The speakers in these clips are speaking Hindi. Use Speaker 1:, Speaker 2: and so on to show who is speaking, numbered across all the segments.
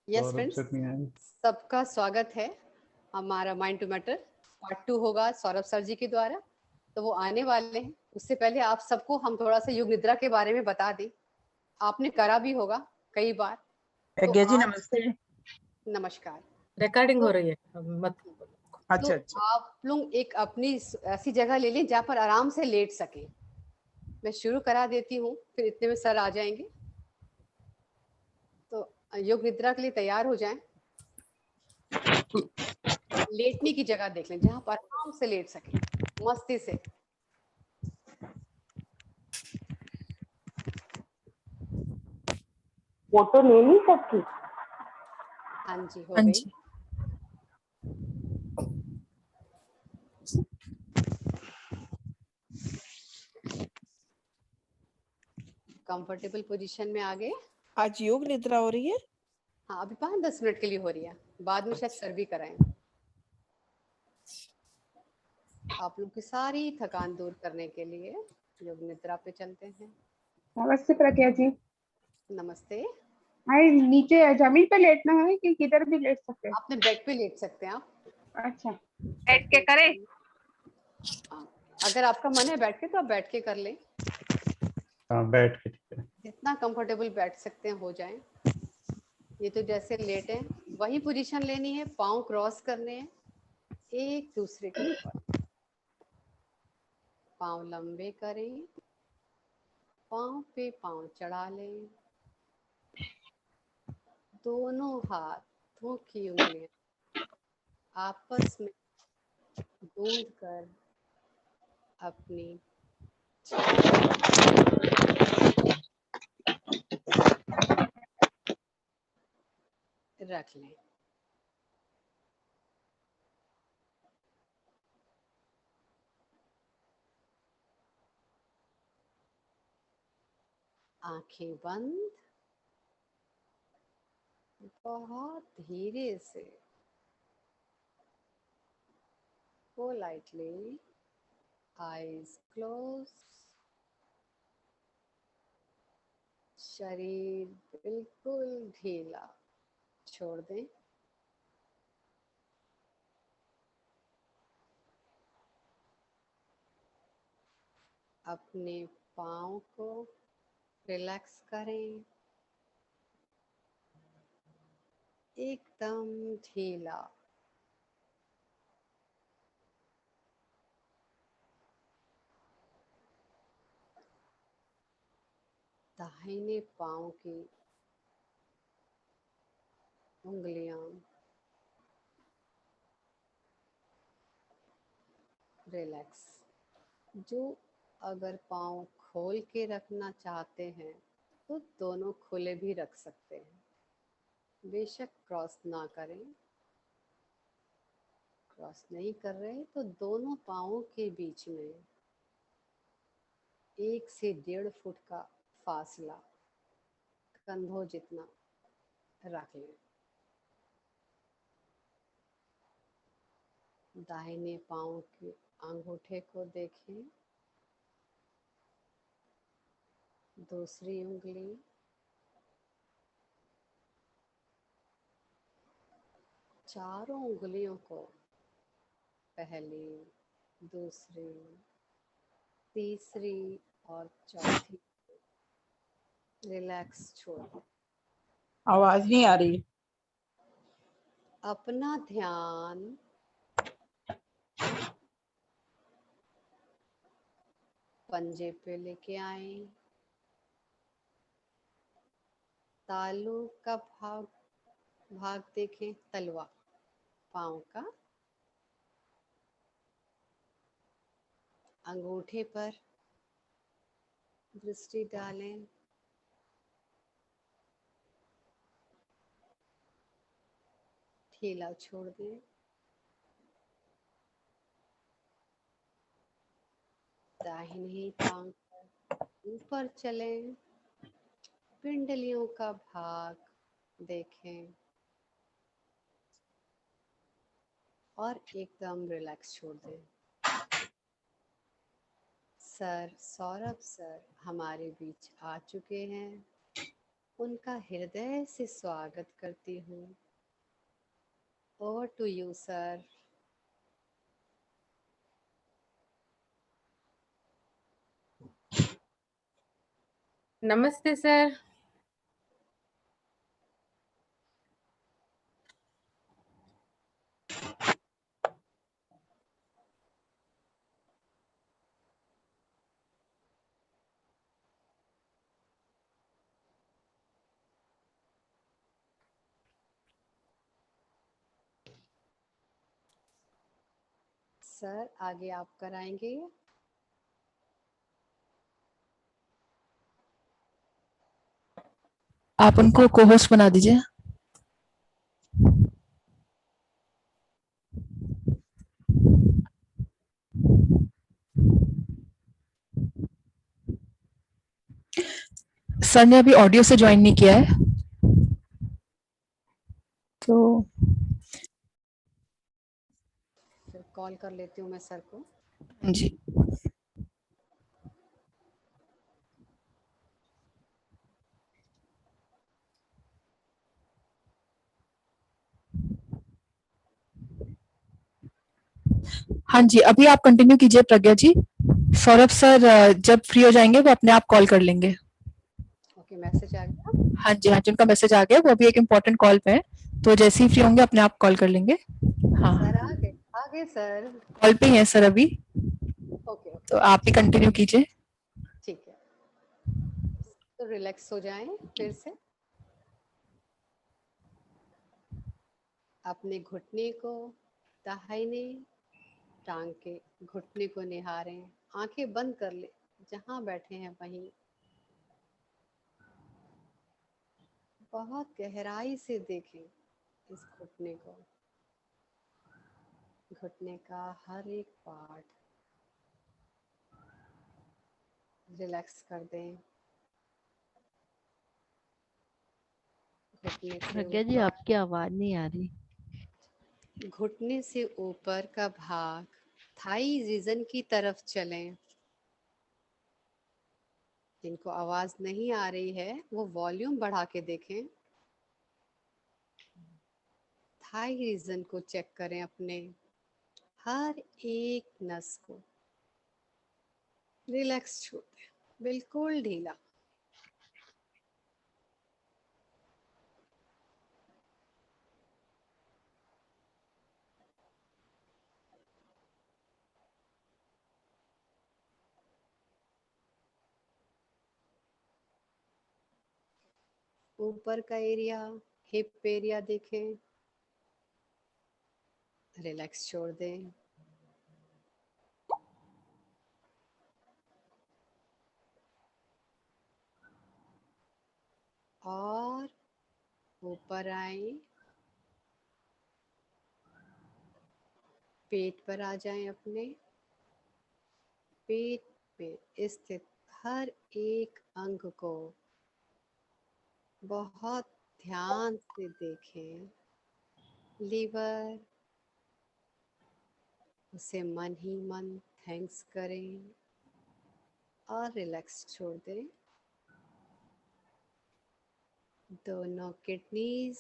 Speaker 1: यस फ्रेंड्स, सबका स्वागत है। हमारा माइंड टू मैटर पार्ट 2 होगा सौरभ सर जी के द्वारा, तो वो आने वाले हैं। उससे पहले आप सबको हम थोड़ा सा योग निद्रा के बारे में बता दें। आपने करा भी होगा कई बार। तो
Speaker 2: जी
Speaker 1: आज
Speaker 2: नमस्ते।
Speaker 1: नमस्कार।
Speaker 2: रिकॉर्डिंग
Speaker 1: तो,
Speaker 2: हो रही है मत।
Speaker 1: तो आप लोग एक अपनी ऐसी जगह ले लें जहाँ पर आराम से लेट सके। मैं शुरू करा देती हूँ, फिर इतने में सर आ जाएंगे। तो योग निद्रा के लिए तैयार हो जाएं। लेटने की जगह देख लें जहां पर आराम से लेट सके, मस्ती से।
Speaker 3: फोटो ले ली सबकी?
Speaker 1: हाँ जी, हो गई। कंफर्टेबल पोजीशन में आ गए।
Speaker 4: आज योग निद्रा हो रही है?
Speaker 1: हाँ, अभी 5-10 मिनट के लिए हो रही है, बाद में शायद सर भी कराएं। आप लोग की सारी थकान दूर करने के लिए योग निद्रा पे चलते हैं।
Speaker 3: नमस्ते प्रज्ञा जी।
Speaker 1: नमस्ते।
Speaker 3: हाय, नीचे जमीन पे लेटना है कि किधर भी लेट सकते हैं?
Speaker 1: आपने बेड पे लेट सकते हैं आप।
Speaker 3: अच्छा, बैठ के करें?
Speaker 1: अगर आपका मन है बैठ के तो आप बैठ के कर लें।
Speaker 5: हाँ, बैठ के ठीक है।
Speaker 1: जितना कंफर्टेबल बैठ सकते हैं हो जाएं। ये तो जैसे लेटे हैं वही पोजीशन लेनी है, पाँव क्रॉस करने हैं एक दूसरे के ऊपर। पाँव लंबे करें, पाँव पे पाँव चढ़ा लें। दोनों हाथों की उंगलियां आपस में गूंद कर अपनी रख लें। आंखें बंद, बहुत धीरे से पोलाइटली आईज क्लोज। शरीर बिल्कुल ढीला छोड़ दें। अपने पाँव को रिलैक्स करें, एकदम ढीला। दाहिने पाँव की उंगलियां रिलैक्स। जो अगर पाँव खोल के रखना चाहते हैं तो दोनों खुले भी रख सकते हैं, बेशक क्रॉस ना करें। क्रॉस नहीं कर रहे तो दोनों पाँवों के बीच में 1 से 1.5 फुट का फासला कंधों जितना रख लें। दाहिने पाँव के अंगूठे को देखें, दूसरी उंगली चारों उंगलियों को पहली, दूसरी, तीसरी और चौथी रिलैक्स छोड़ दें।
Speaker 2: आवाज नहीं आ रही।
Speaker 1: अपना ध्यान पंजे पे लेके आए। तालू का भाग देखें, तलवा पाँव का। अंगूठे पर दृष्टि डालें। ढीला छोड़ दें। दाहिने टांग पर ऊपर चलें, पिंडलियों का भाग देखें और एकदम रिलैक्स छोड़ दें। सर सौरभ सर हमारे बीच आ चुके हैं। उनका हृदय से स्वागत करती हूँ। Over to you sir.
Speaker 2: नमस्ते सर।
Speaker 1: सर आगे आप कराएंगे।
Speaker 6: आप उनको को होस्ट बना दीजिए। सर ने अभी ऑडियो से ज्वाइन नहीं किया है तो
Speaker 1: फिर कॉल कर लेती हूँ मैं सर को।
Speaker 6: जी। हाँ जी, अभी आप कंटिन्यू कीजिए प्रज्ञा जी। सौरभ सर जब फ्री हो जाएंगे वो अपने आप कॉल कर लेंगे।
Speaker 1: ओके, मैसेज आ गया।
Speaker 6: हाँ जी, उनका मैसेज आ गया, वो अभी एक इम्पोर्टेंट कॉल पे है, तो जैसे ही फ्री होंगे अपने आप कॉल कर लेंगे। हाँ,
Speaker 1: सर आ गए सर।
Speaker 6: कॉल पे ही है सर अभी,
Speaker 1: ओके ओके,
Speaker 6: तो आप ही कंटिन्यू कीजिए।
Speaker 1: ठीक है। तो रिलैक्स हो जाएं फिर से। अपने घुटने को दाहिने टांग के घुटने को निहारें। आंखें बंद कर ले, जहां बैठे हैं वहीं। बहुत गहराई से देखें इस घुटने को, घुटने का हर एक पार्ट रिलैक्स कर दें। घुटने से
Speaker 7: प्रज्ञा जी
Speaker 1: ऊपर,
Speaker 7: आपकी आवाज नहीं आ रही।
Speaker 1: घुटने से ऊपर का भाग थाई रीजन की तरफ चलें। जिनको आवाज नहीं आ रही है वो वॉल्यूम बढ़ा के देखें। थाई रीजन को चेक करें, अपने हर एक नस को रिलैक्स छोड़ दें, बिल्कुल ढीला। ऊपर का एरिया, हिप एरिया देखें, रिलैक्स छोड़ दें। और ऊपर आए, पेट पर आ जाएं। अपने पेट पे स्थित हर एक अंग को बहुत ध्यान से देखें। लीवर, उसे मन ही मन थैंक्स करें और रिलैक्स छोड़ दें। दोनों किडनीज,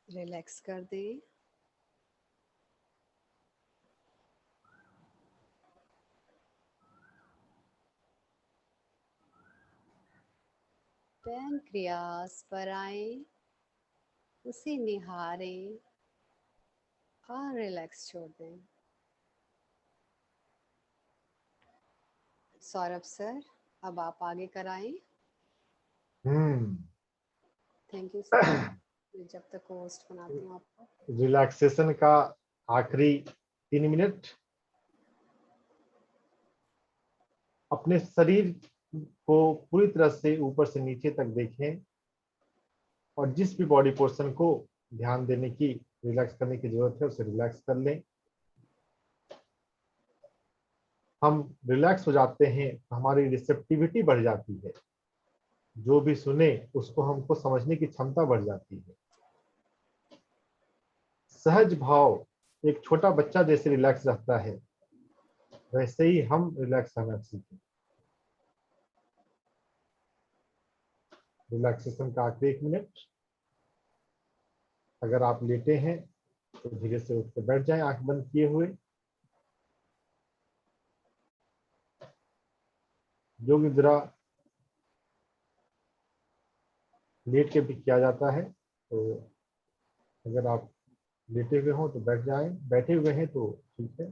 Speaker 1: रिलैक्स कर दें। पैनक्रियास पर आए, उसे निहारें और रिलैक्स छोड़ दें। सौरभ सर, अब आप आगे कराएं। Thank you sir. मैं जब तक होस्ट बनाती हूँ आपको।
Speaker 8: रिलैक्सेशन का आखिरी 3 मिनट अपने शरीर को पूरी तरह से ऊपर से नीचे तक देखें और जिस भी बॉडी पोर्शन को ध्यान देने की, रिलैक्स करने की जरूरत है उसे रिलैक्स कर लें। हम रिलैक्स हो जाते हैं तो हमारी रिसेप्टिविटी बढ़ जाती है, जो भी सुने उसको हमको समझने की क्षमता बढ़ जाती है। सहज भाव एक छोटा बच्चा जैसे रिलैक्स रहता है, वैसे ही हम रिलैक्स रहना सीखें। रिलैक्सेशन का आखिरी 1 मिनट। अगर आप लेटे हैं तो धीरे से उठ के बैठ जाएं आंख बंद किए हुए। योग निद्रा लेट के भी किया जाता है, तो अगर आप लेटे हुए हो तो बैठ जाएं, बैठे हुए हैं तो ठीक है।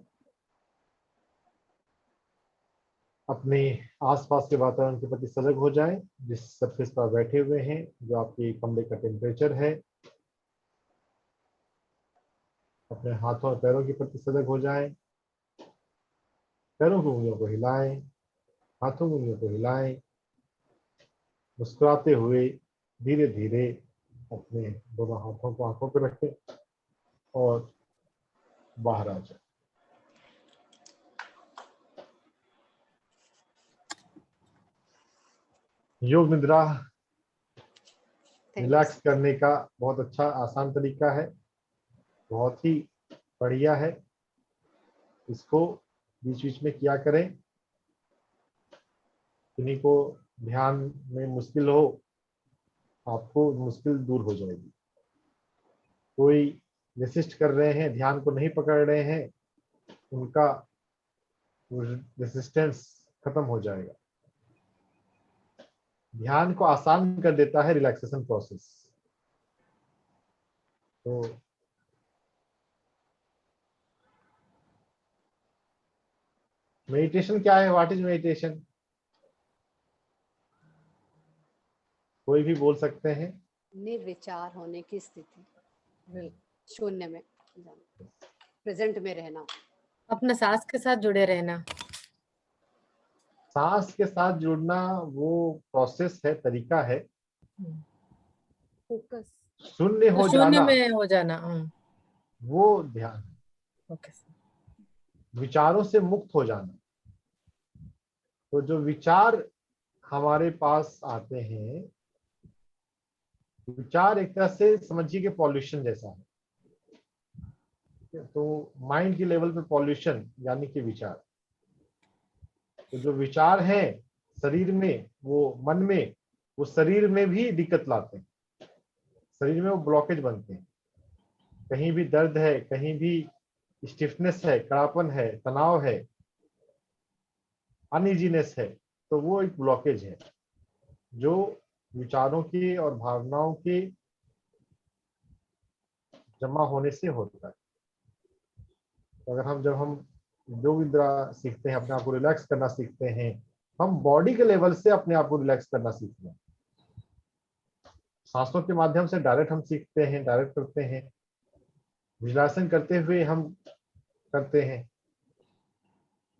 Speaker 8: अपने आसपास के वातावरण के प्रति सजग हो जाएं। जिस सरफेस पर बैठे हुए हैं, जो आपके कमरे का टेम्परेचर है, अपने हाथों और पैरों के प्रति सजग हो जाएं। पैरों की उंगलियों को हिलाएं, हाथों की उंगलियों को हिलाएं, मुस्कुराते हुए धीरे धीरे अपने दोनों हाथों को आंखों पर रखें और बाहर आ जाए। योग निद्रा रिलैक्स करने का बहुत अच्छा आसान तरीका है, बहुत ही बढ़िया है। इसको बीच बीच में किया करें। किन्हीं को ध्यान में मुश्किल हो, आपको मुश्किल दूर हो जाएगी। कोई रेसिस्ट कर रहे हैं, ध्यान को नहीं पकड़ रहे हैं, उनका रेसिस्टेंस खत्म हो जाएगा। ध्यान को आसान कर देता है रिलैक्सेशन प्रोसेस। तो मेडिटेशन क्या है? What is meditation? कोई भी बोल सकते हैं।
Speaker 1: निर्विचार होने की स्थिति, शून्य में, प्रेजेंट में रहना,
Speaker 7: अपना सांस के साथ जुड़े रहना।
Speaker 8: सांस के साथ जुड़ना वो प्रोसेस है, तरीका है।
Speaker 7: फोकस
Speaker 8: शून्य हो
Speaker 7: शून्य
Speaker 8: जाना
Speaker 7: में हो जाना।
Speaker 8: वो ध्यान है।
Speaker 7: ओके।
Speaker 8: विचारों से मुक्त हो जाना। तो जो विचार हमारे पास आते हैं, विचार एक तरह से समझिए कि पॉल्यूशन जैसा है। तो माइंड के लेवल पे पॉल्यूशन यानी कि विचार। तो जो विचार हैं शरीर में, वो मन में, वो शरीर में भी दिक्कत लाते हैं, शरीर में वो ब्लॉकेज बनते हैं। कहीं भी दर्द है, कहीं भी स्टिफनेस है, कड़ापन है, तनाव है, अनइजीनेस है, तो वो एक ब्लॉकेज है जो विचारों के और भावनाओं के जमा होने से होता है। तो अगर जब हम योग निद्रा सीखते हैं, अपने आप को रिलैक्स करना सीखते हैं, हम बॉडी के लेवल से अपने आप को रिलैक्स करना सीखते हैं। सांसों के माध्यम से डायरेक्ट हम सीखते हैं, डायरेक्ट करते हैं। विजुलाइजेशन करते हुए हम करते हैं।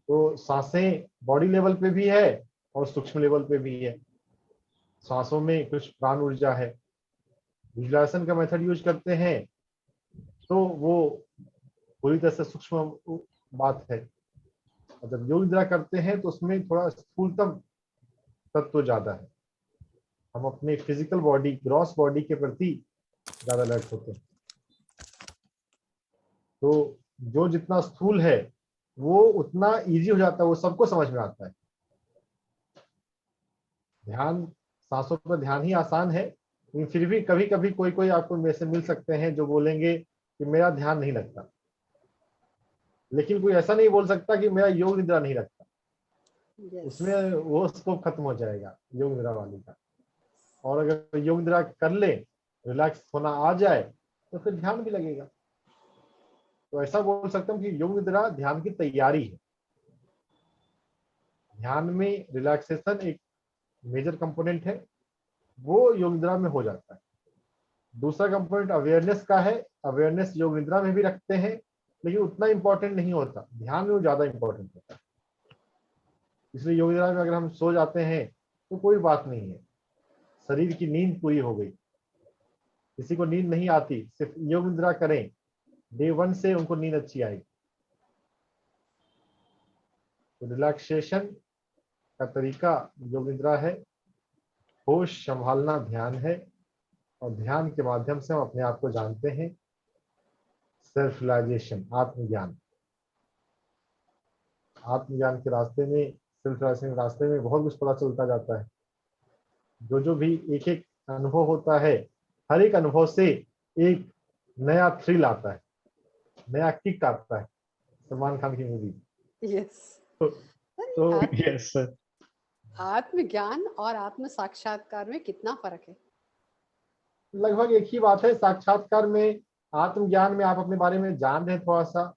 Speaker 8: तो सांसें बॉडी लेवल पे भी है और सूक्ष्म लेवल पे भी है। सांसों में कुछ प्राण ऊर्जा है। विजुलाइजेशन का मेथड यूज करते हैं तो वो पूरी तरह से सूक्ष्म बात है। और जब योग निद्रा करते हैं तो उसमें थोड़ा स्थूलतम तत्व ज्यादा है। हम अपने फिजिकल बॉडी, ग्रॉस बॉडी के प्रति ज्यादा अलर्ट होते हैं। तो जो जितना स्थूल है वो उतना इजी हो जाता है, वो सबको समझ में आता है। ध्यान, सांसों पर ध्यान ही आसान है, लेकिन फिर भी कभी कभी कोई कोई आपको में से मिल सकते हैं जो बोलेंगे कि मेरा ध्यान नहीं लगता। लेकिन कोई ऐसा नहीं बोल सकता कि मेरा योग निद्रा नहीं लगता। उसमें वो स्कोप खत्म हो जाएगा योग निद्रा वाली का। और अगर योग निद्रा कर ले, रिलैक्स होना आ जाए, तो फिर ध्यान भी लगेगा। तो ऐसा बोल सकता हूँ कि योग निद्रा ध्यान की तैयारी है। ध्यान में रिलैक्सेशन एक मेजर कंपोनेंट है, वो योग निद्रा में हो जाता है। दूसरा कंपोनेंट अवेयरनेस का है। अवेयरनेस योग निद्रा में भी रखते हैं, लेकिन उतना इंपॉर्टेंट नहीं होता। ध्यान में वो ज्यादा इंपॉर्टेंट होता है। इसलिए योग निद्रा में अगर हम सो जाते हैं तो कोई बात नहीं है, शरीर की नींद पूरी हो गई। किसी को नींद नहीं आती, सिर्फ योग निद्रा करें, डे 1 से उनको नींद अच्छी आएगी। तो रिलैक्सेशन का तरीका योग निद्रा है, होश संभालना ध्यान है, और ध्यान के माध्यम से हम अपने आप को जानते हैं, सेल्फ रियलाइजेशन, आत्मज्ञान। आत्मज्ञान के रास्ते में, सेल्फ रियलाइजेशन के रास्ते में बहुत कुछ पता चलता जाता है। जो भी एक एक अनुभव होता है, हर एक अनुभव से एक नया थ्रिल आता है, नया किक आता है। सलमान खान की मूवी।
Speaker 1: यस
Speaker 8: तो
Speaker 5: यस सर।
Speaker 1: आत्मज्ञान और आत्म साक्षात्कार में कितना फर्क है?
Speaker 8: लगभग एक ही बात है। साक्षात्कार में, आत्मज्ञान में आप अपने बारे में जान रहे हैं थोड़ा सा,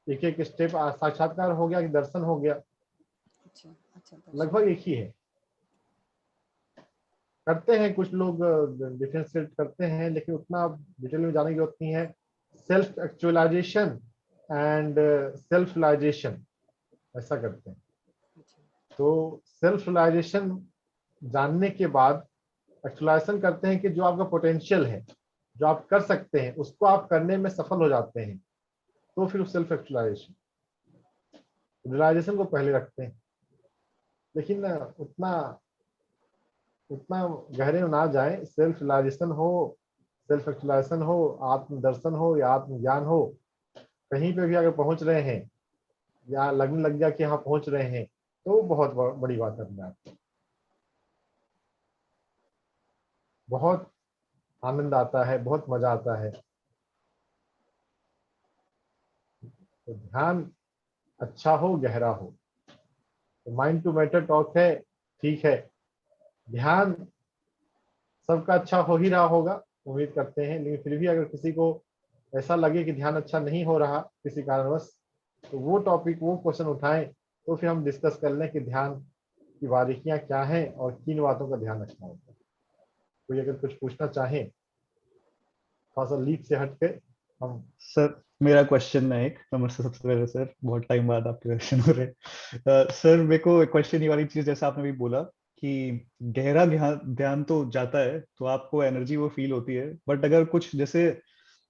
Speaker 8: एक एक स्टेप। साक्षात्कार हो गया कि दर्शन हो गया,
Speaker 1: अच्छा अच्छा, दर्शन।
Speaker 8: लगभग एक ही है। करते हैं कुछ लोग डिफरेंशिएट करते हैं, लेकिन उतना डिटेल में जाने की जरूरत नहीं है। Self actualisation and self realisation, ऐसा करते हैं।
Speaker 1: अच्छा,
Speaker 8: तो सेल्फ रियलाइजेशन जानने के बाद एक्चुअलाइजेशन करते हैं कि जो आपका पोटेंशियल है, जो आप कर सकते हैं, उसको आप करने में सफल हो जाते हैं, तो फिर सेल्फ एक्चुअलाइजेशन। रियलाइजेशन को पहले रखते हैं, लेकिन उतना गहरे में ना जाए। सेल्फ रियलाइजेशन हो, सेल्फ एक्चुअलाइजेशन हो, आत्मदर्शन हो या आत्मज्ञान हो, कहीं पे भी अगर पहुंच रहे हैं या लगने लग गया कि हाँ पहुंच रहे हैं, तो बहुत बड़ी बात है अपने आप। बहुत आनंद आता है, बहुत मजा आता है। तो ध्यान अच्छा हो, गहरा हो। तो माइंड टू मैटर टॉक है, ठीक है। ध्यान सबका अच्छा हो ही रहा होगा, उम्मीद करते हैं। लेकिन फिर भी अगर किसी को ऐसा लगे कि ध्यान अच्छा नहीं हो रहा किसी कारणवश, तो वो टॉपिक, वो क्वेश्चन उठाएं, तो फिर हम डिस्कस कर लें कि ध्यान की बारीकियां क्या हैं और किन बातों का ध्यान रखना होगा। कोई अगर कुछ पूछना चाहे, थोड़ा सा लीक से हट के हम।
Speaker 5: सर मेरा क्वेश्चन है एक, नमस्ते सबसे पहले सर, बहुत टाइम बाद आपके क्वेश्चन हो रहे। सर मेरे को क्वेश्चन ये वाली चीज, जैसा आपने भी बोला कि गहरा ध्यान ध्यान तो जाता है तो आपको एनर्जी वो फील होती है, बट अगर कुछ जैसे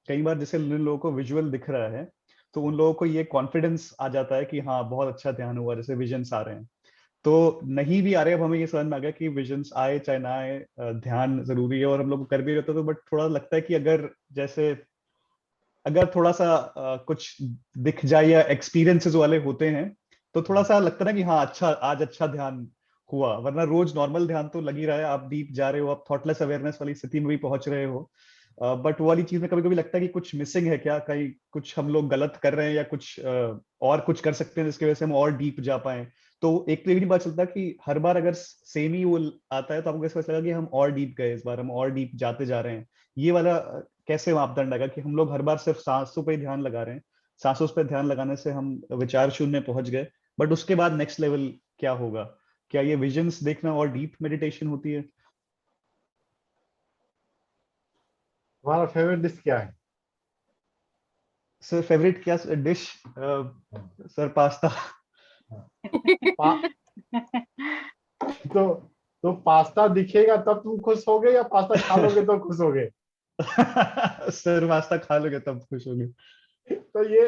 Speaker 5: कई बार जैसे जिन लोगों को विजुअल दिख रहा है, तो उन लोगों को ये कॉन्फिडेंस आ जाता है कि हाँ बहुत अच्छा ध्यान हुआ, जैसे विजन्स आ रहे हैं। तो नहीं भी आ रहे, अब हमें ये समझ में आ गया कि विजन्स आए चाहे ना आए, ध्यान जरूरी है और हम लोग कर भी रहते, तो बट थोड़ा लगता है कि अगर थोड़ा सा कुछ दिख जाए या एक्सपीरियंसेस वाले होते हैं, तो थोड़ा सा लगता है ना कि हाँ अच्छा, आज अच्छा ध्यान हुआ। वरना रोज नॉर्मल ध्यान तो लग ही रहा है, आप डीप जा रहे हो, आप थॉटलेस अवेयरनेस वाली स्थिति में भी पहुंच रहे हो, बट वो वाली चीज में कभी कभी लगता है कि कुछ मिसिंग है क्या, कहीं कुछ हम लोग गलत कर रहे हैं या कुछ और कुछ कर सकते हैं जिसकी वजह से हम और डीप जा पाए। तो एक तो ये भी नहीं पता चलता कि हर बार अगर सेम ही वो आता है तो आपको कैसे पता लगा कि हम और डीप गए, इस बार हम और डीप जाते जा रहे हैं। ये वाला कैसे मापदंड आएगा कि हम लोग हर बार सिर्फ सांसों पे ध्यान लगा रहे हैं, सांसों पे ध्यान लगाने से हम विचार शून्य पहुंच गए, बट उसके बाद नेक्स्ट लेवल क्या होगा? क्या ये विजन्स देखना और डीप मेडिटेशन होती है?
Speaker 8: हमारा फेवरेट डिश क्या है?
Speaker 5: सर फेवरेट क्या डिश? Sir pasta.
Speaker 8: तो पास्ता दिखेगा तब तुम खुश होगे या पास्ता खा लोगे तो खुश होगे?
Speaker 5: सर पास्ता खा लोगे तब खुश होगे।
Speaker 8: तो ये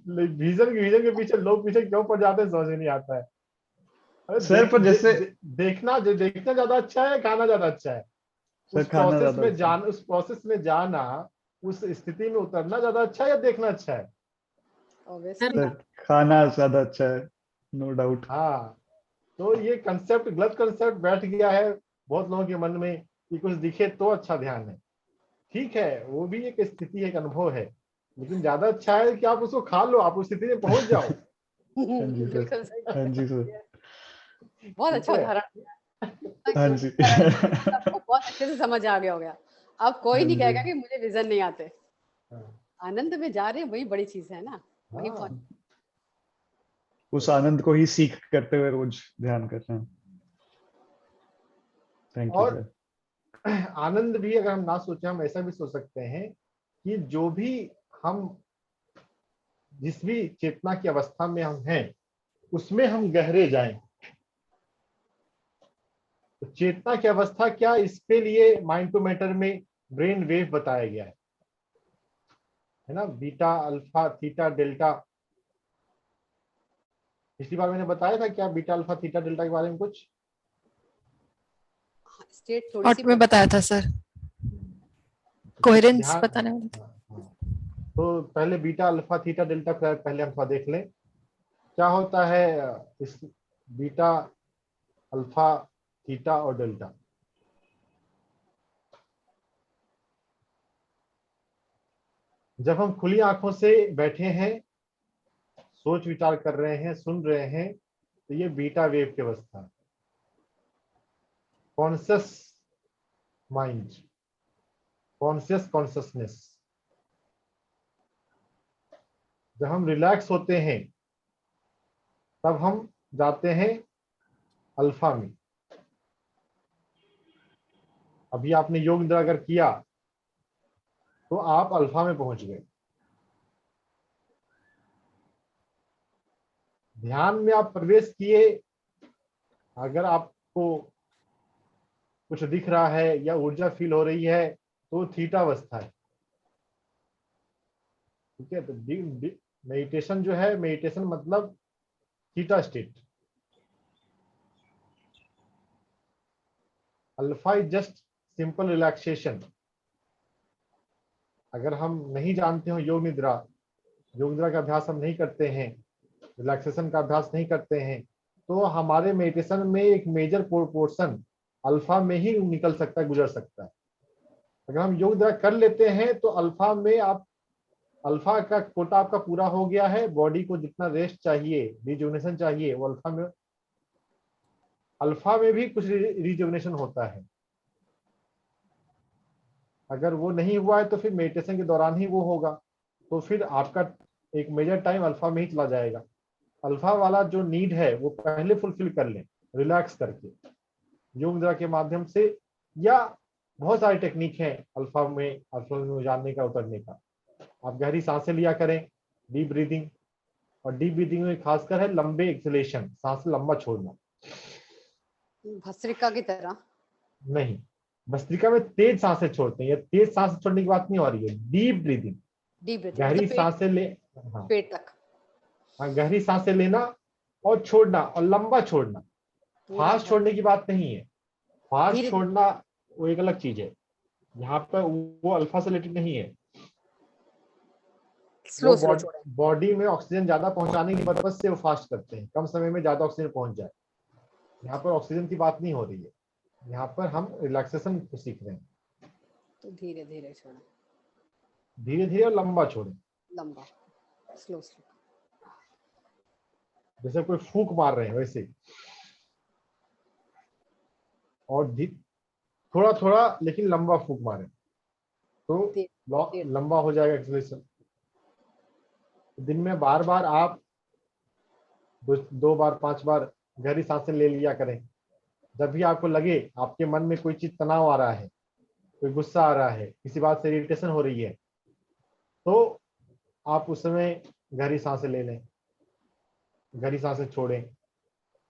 Speaker 8: विजन के पीछे लोग पीछे क्यों पड़ जाते हैं, समझ में नहीं आता है। अरे
Speaker 5: सर पर जैसे
Speaker 8: देखना ज्यादा अच्छा है, खाना ज्यादा अच्छा है?
Speaker 5: सर खाना ज्यादा अच्छा है।
Speaker 8: उस प्रोसेस में जाना, उस स्थिति में उतरना ज्यादा अच्छा है या देखना अच्छा है?
Speaker 1: Obviously,
Speaker 5: सर खाना ज्यादा अच्छा है, नो डाउट।
Speaker 8: हाँ, तो ये कंसेप्ट, गलत कंसेप्ट बैठ गया है बहुत लोगों के मन में कि कुछ दिखे तो अच्छा ध्यान है। ठीक है, वो भी एक स्थिति, एक अनुभव है, लेकिन ज्यादा अच्छा है कि आप उसको खा लो, आप उस स्थिति में पहुंच जाओ।
Speaker 5: हाँ जी सर,
Speaker 1: बिल्कुल सही
Speaker 5: हाँ जी सर,
Speaker 1: बहुत
Speaker 8: ठीक
Speaker 1: अच्छा
Speaker 8: है।
Speaker 1: उदाहरण दिया।
Speaker 5: हाँ जी।
Speaker 1: सबको बहुत अच्छे से समझ आ गया होगा। अब कोई
Speaker 5: हाँ
Speaker 1: नहीं
Speaker 5: जी।
Speaker 1: कहेगा कि मुझे विजन नहीं आते।
Speaker 8: हाँ,
Speaker 1: आनंद में जा रहे हैं, वही बड़ी चीज है ना, वही
Speaker 8: हाँ।
Speaker 1: बहुत।
Speaker 5: उस आनंद को ही सीख करते हुए रोज ध्यान करते हैं। थैंक यू
Speaker 8: और
Speaker 5: सर।
Speaker 8: आनंद भी अगर हम ना सोचे, हम ऐसा भी सोच सकते हैं कि जो भी हम, जिस भी चेतना की अवस्था में हम हैं, उसमें हम गहरे जाएं। तो चेतना की अवस्था क्या, इसके लिए माइंड टू मैटर में ब्रेन वेव बताया गया है ना, बीटा अल्फा थीटा डेल्टा। पिछली बार मैंने बताया था क्या बीटा अल्फा थीटा डेल्टा के बारे में कुछ?
Speaker 1: स्टेट थोड़ी सी
Speaker 6: में बताया था सर, कोहेरेंस
Speaker 8: ध्यान,
Speaker 6: बताने वाले थे।
Speaker 8: हाँ, हाँ। तो पहले बीटा अल्फा थीटा डेल्टा को पहले हम थोड़ा देख लें क्या होता है इस बीटा अल्फा थीटा और डेल्टा। जब हम खुली आंखों से बैठे हैं, सोच विचार कर रहे हैं, सुन रहे हैं, तो ये बीटा वेव की अवस्था है, कॉन्शियस माइंड, कॉन्शियस कॉन्शियसनेस। जब हम रिलैक्स होते हैं तब हम जाते हैं अल्फा में। अभी आपने योग निद्रा अगर किया तो आप अल्फा में पहुंच गए। ध्यान में आप प्रवेश किए, अगर आपको कुछ दिख रहा है या ऊर्जा फील हो रही है तो थीटा अवस्था है। ठीक है, तो मेडिटेशन जो है, मेडिटेशन मतलब theta state. Alpha is just simple relaxation. अगर हम नहीं जानते हो योग निद्रा का अभ्यास हम नहीं करते हैं, रिलैक्सेशन का अभ्यास नहीं करते हैं, तो हमारे मेडिटेशन में एक मेजर पोर्शन अल्फा में ही निकल सकता है, गुजर सकता है। अगर हम योग निद्रा कर लेते हैं तो अल्फा में आप, अल्फा का कोटा आपका पूरा हो गया है। बॉडी को जितना रेस्ट चाहिए, रिजुवनेशन चाहिए, वो अल्फा में भी कुछ रिजुवनेशन होता है। अगर वो नहीं हुआ है तो फिर मेडिटेशन के दौरान ही वो होगा, तो फिर आपका एक मेजर टाइम अल्फा में ही चला जाएगा। अल्फा वाला जो नीड है वो पहले फुलफिल कर लें, रिलैक्स करके योग निद्रा के माध्यम से, या बहुत सारी टेक्निक है अल्फा में जानने का, उतरने का। आप गहरी सांसें लिया करें, डीप ब्रीदिंग, और डीप ब्रीदिंग में खासकर है लंबे एक्सलेशन, सांस लंबा छोड़ना।
Speaker 1: भस्त्रिका की तरह
Speaker 8: नहीं, भस्त्रिका में तेज सांसें छोड़ते हैं, ये तेज सांस छोड़ने की बात नहीं हो रही है। डीप ब्रीदिंग, गहरी सांसें ले, हाँ,
Speaker 1: पेट तक,
Speaker 8: हाँ, गहरी सांसें लेना और छोड़ना, और लंबा छोड़ना। फास्ट छोड़ने की बात नहीं है, फास्ट छोड़ना वो एक अलग चीज है। यहाँ पर वो अल्फा से रिलेटेड नहीं है।
Speaker 1: स्लो
Speaker 8: बॉडी में ऑक्सीजन ज्यादा पहुंचाने की पर्पज से वो फास्ट करते हैं, कम समय में ज्यादा ऑक्सीजन पहुंच जाए। यहाँ पर ऑक्सीजन की बात नहीं हो रही है, यहाँ पर हम रिलैक्सेशन को सीख रहे हैं।
Speaker 1: तो धीरे धीरे छोड़ें,
Speaker 8: धीरे धीरे और लंबा छोड़ें,
Speaker 1: लंबा, स्लो स्लो,
Speaker 8: जैसे कोई फूंक मार रहे हैं वैसे, और थोड़ा थोड़ा लेकिन लंबा फूंक मारें तो लंबा हो जाएगा एक्सलेशन। दिन में बार बार आप 2 बार 5 बार गहरी सांसें ले लिया करें। जब भी आपको लगे आपके मन में कोई चीज तनाव आ रहा है, कोई गुस्सा आ रहा है, किसी बात से इरिटेशन हो रही है, तो आप उस समय गहरी सांसें ले लें, गहरी सांसें छोड़ें,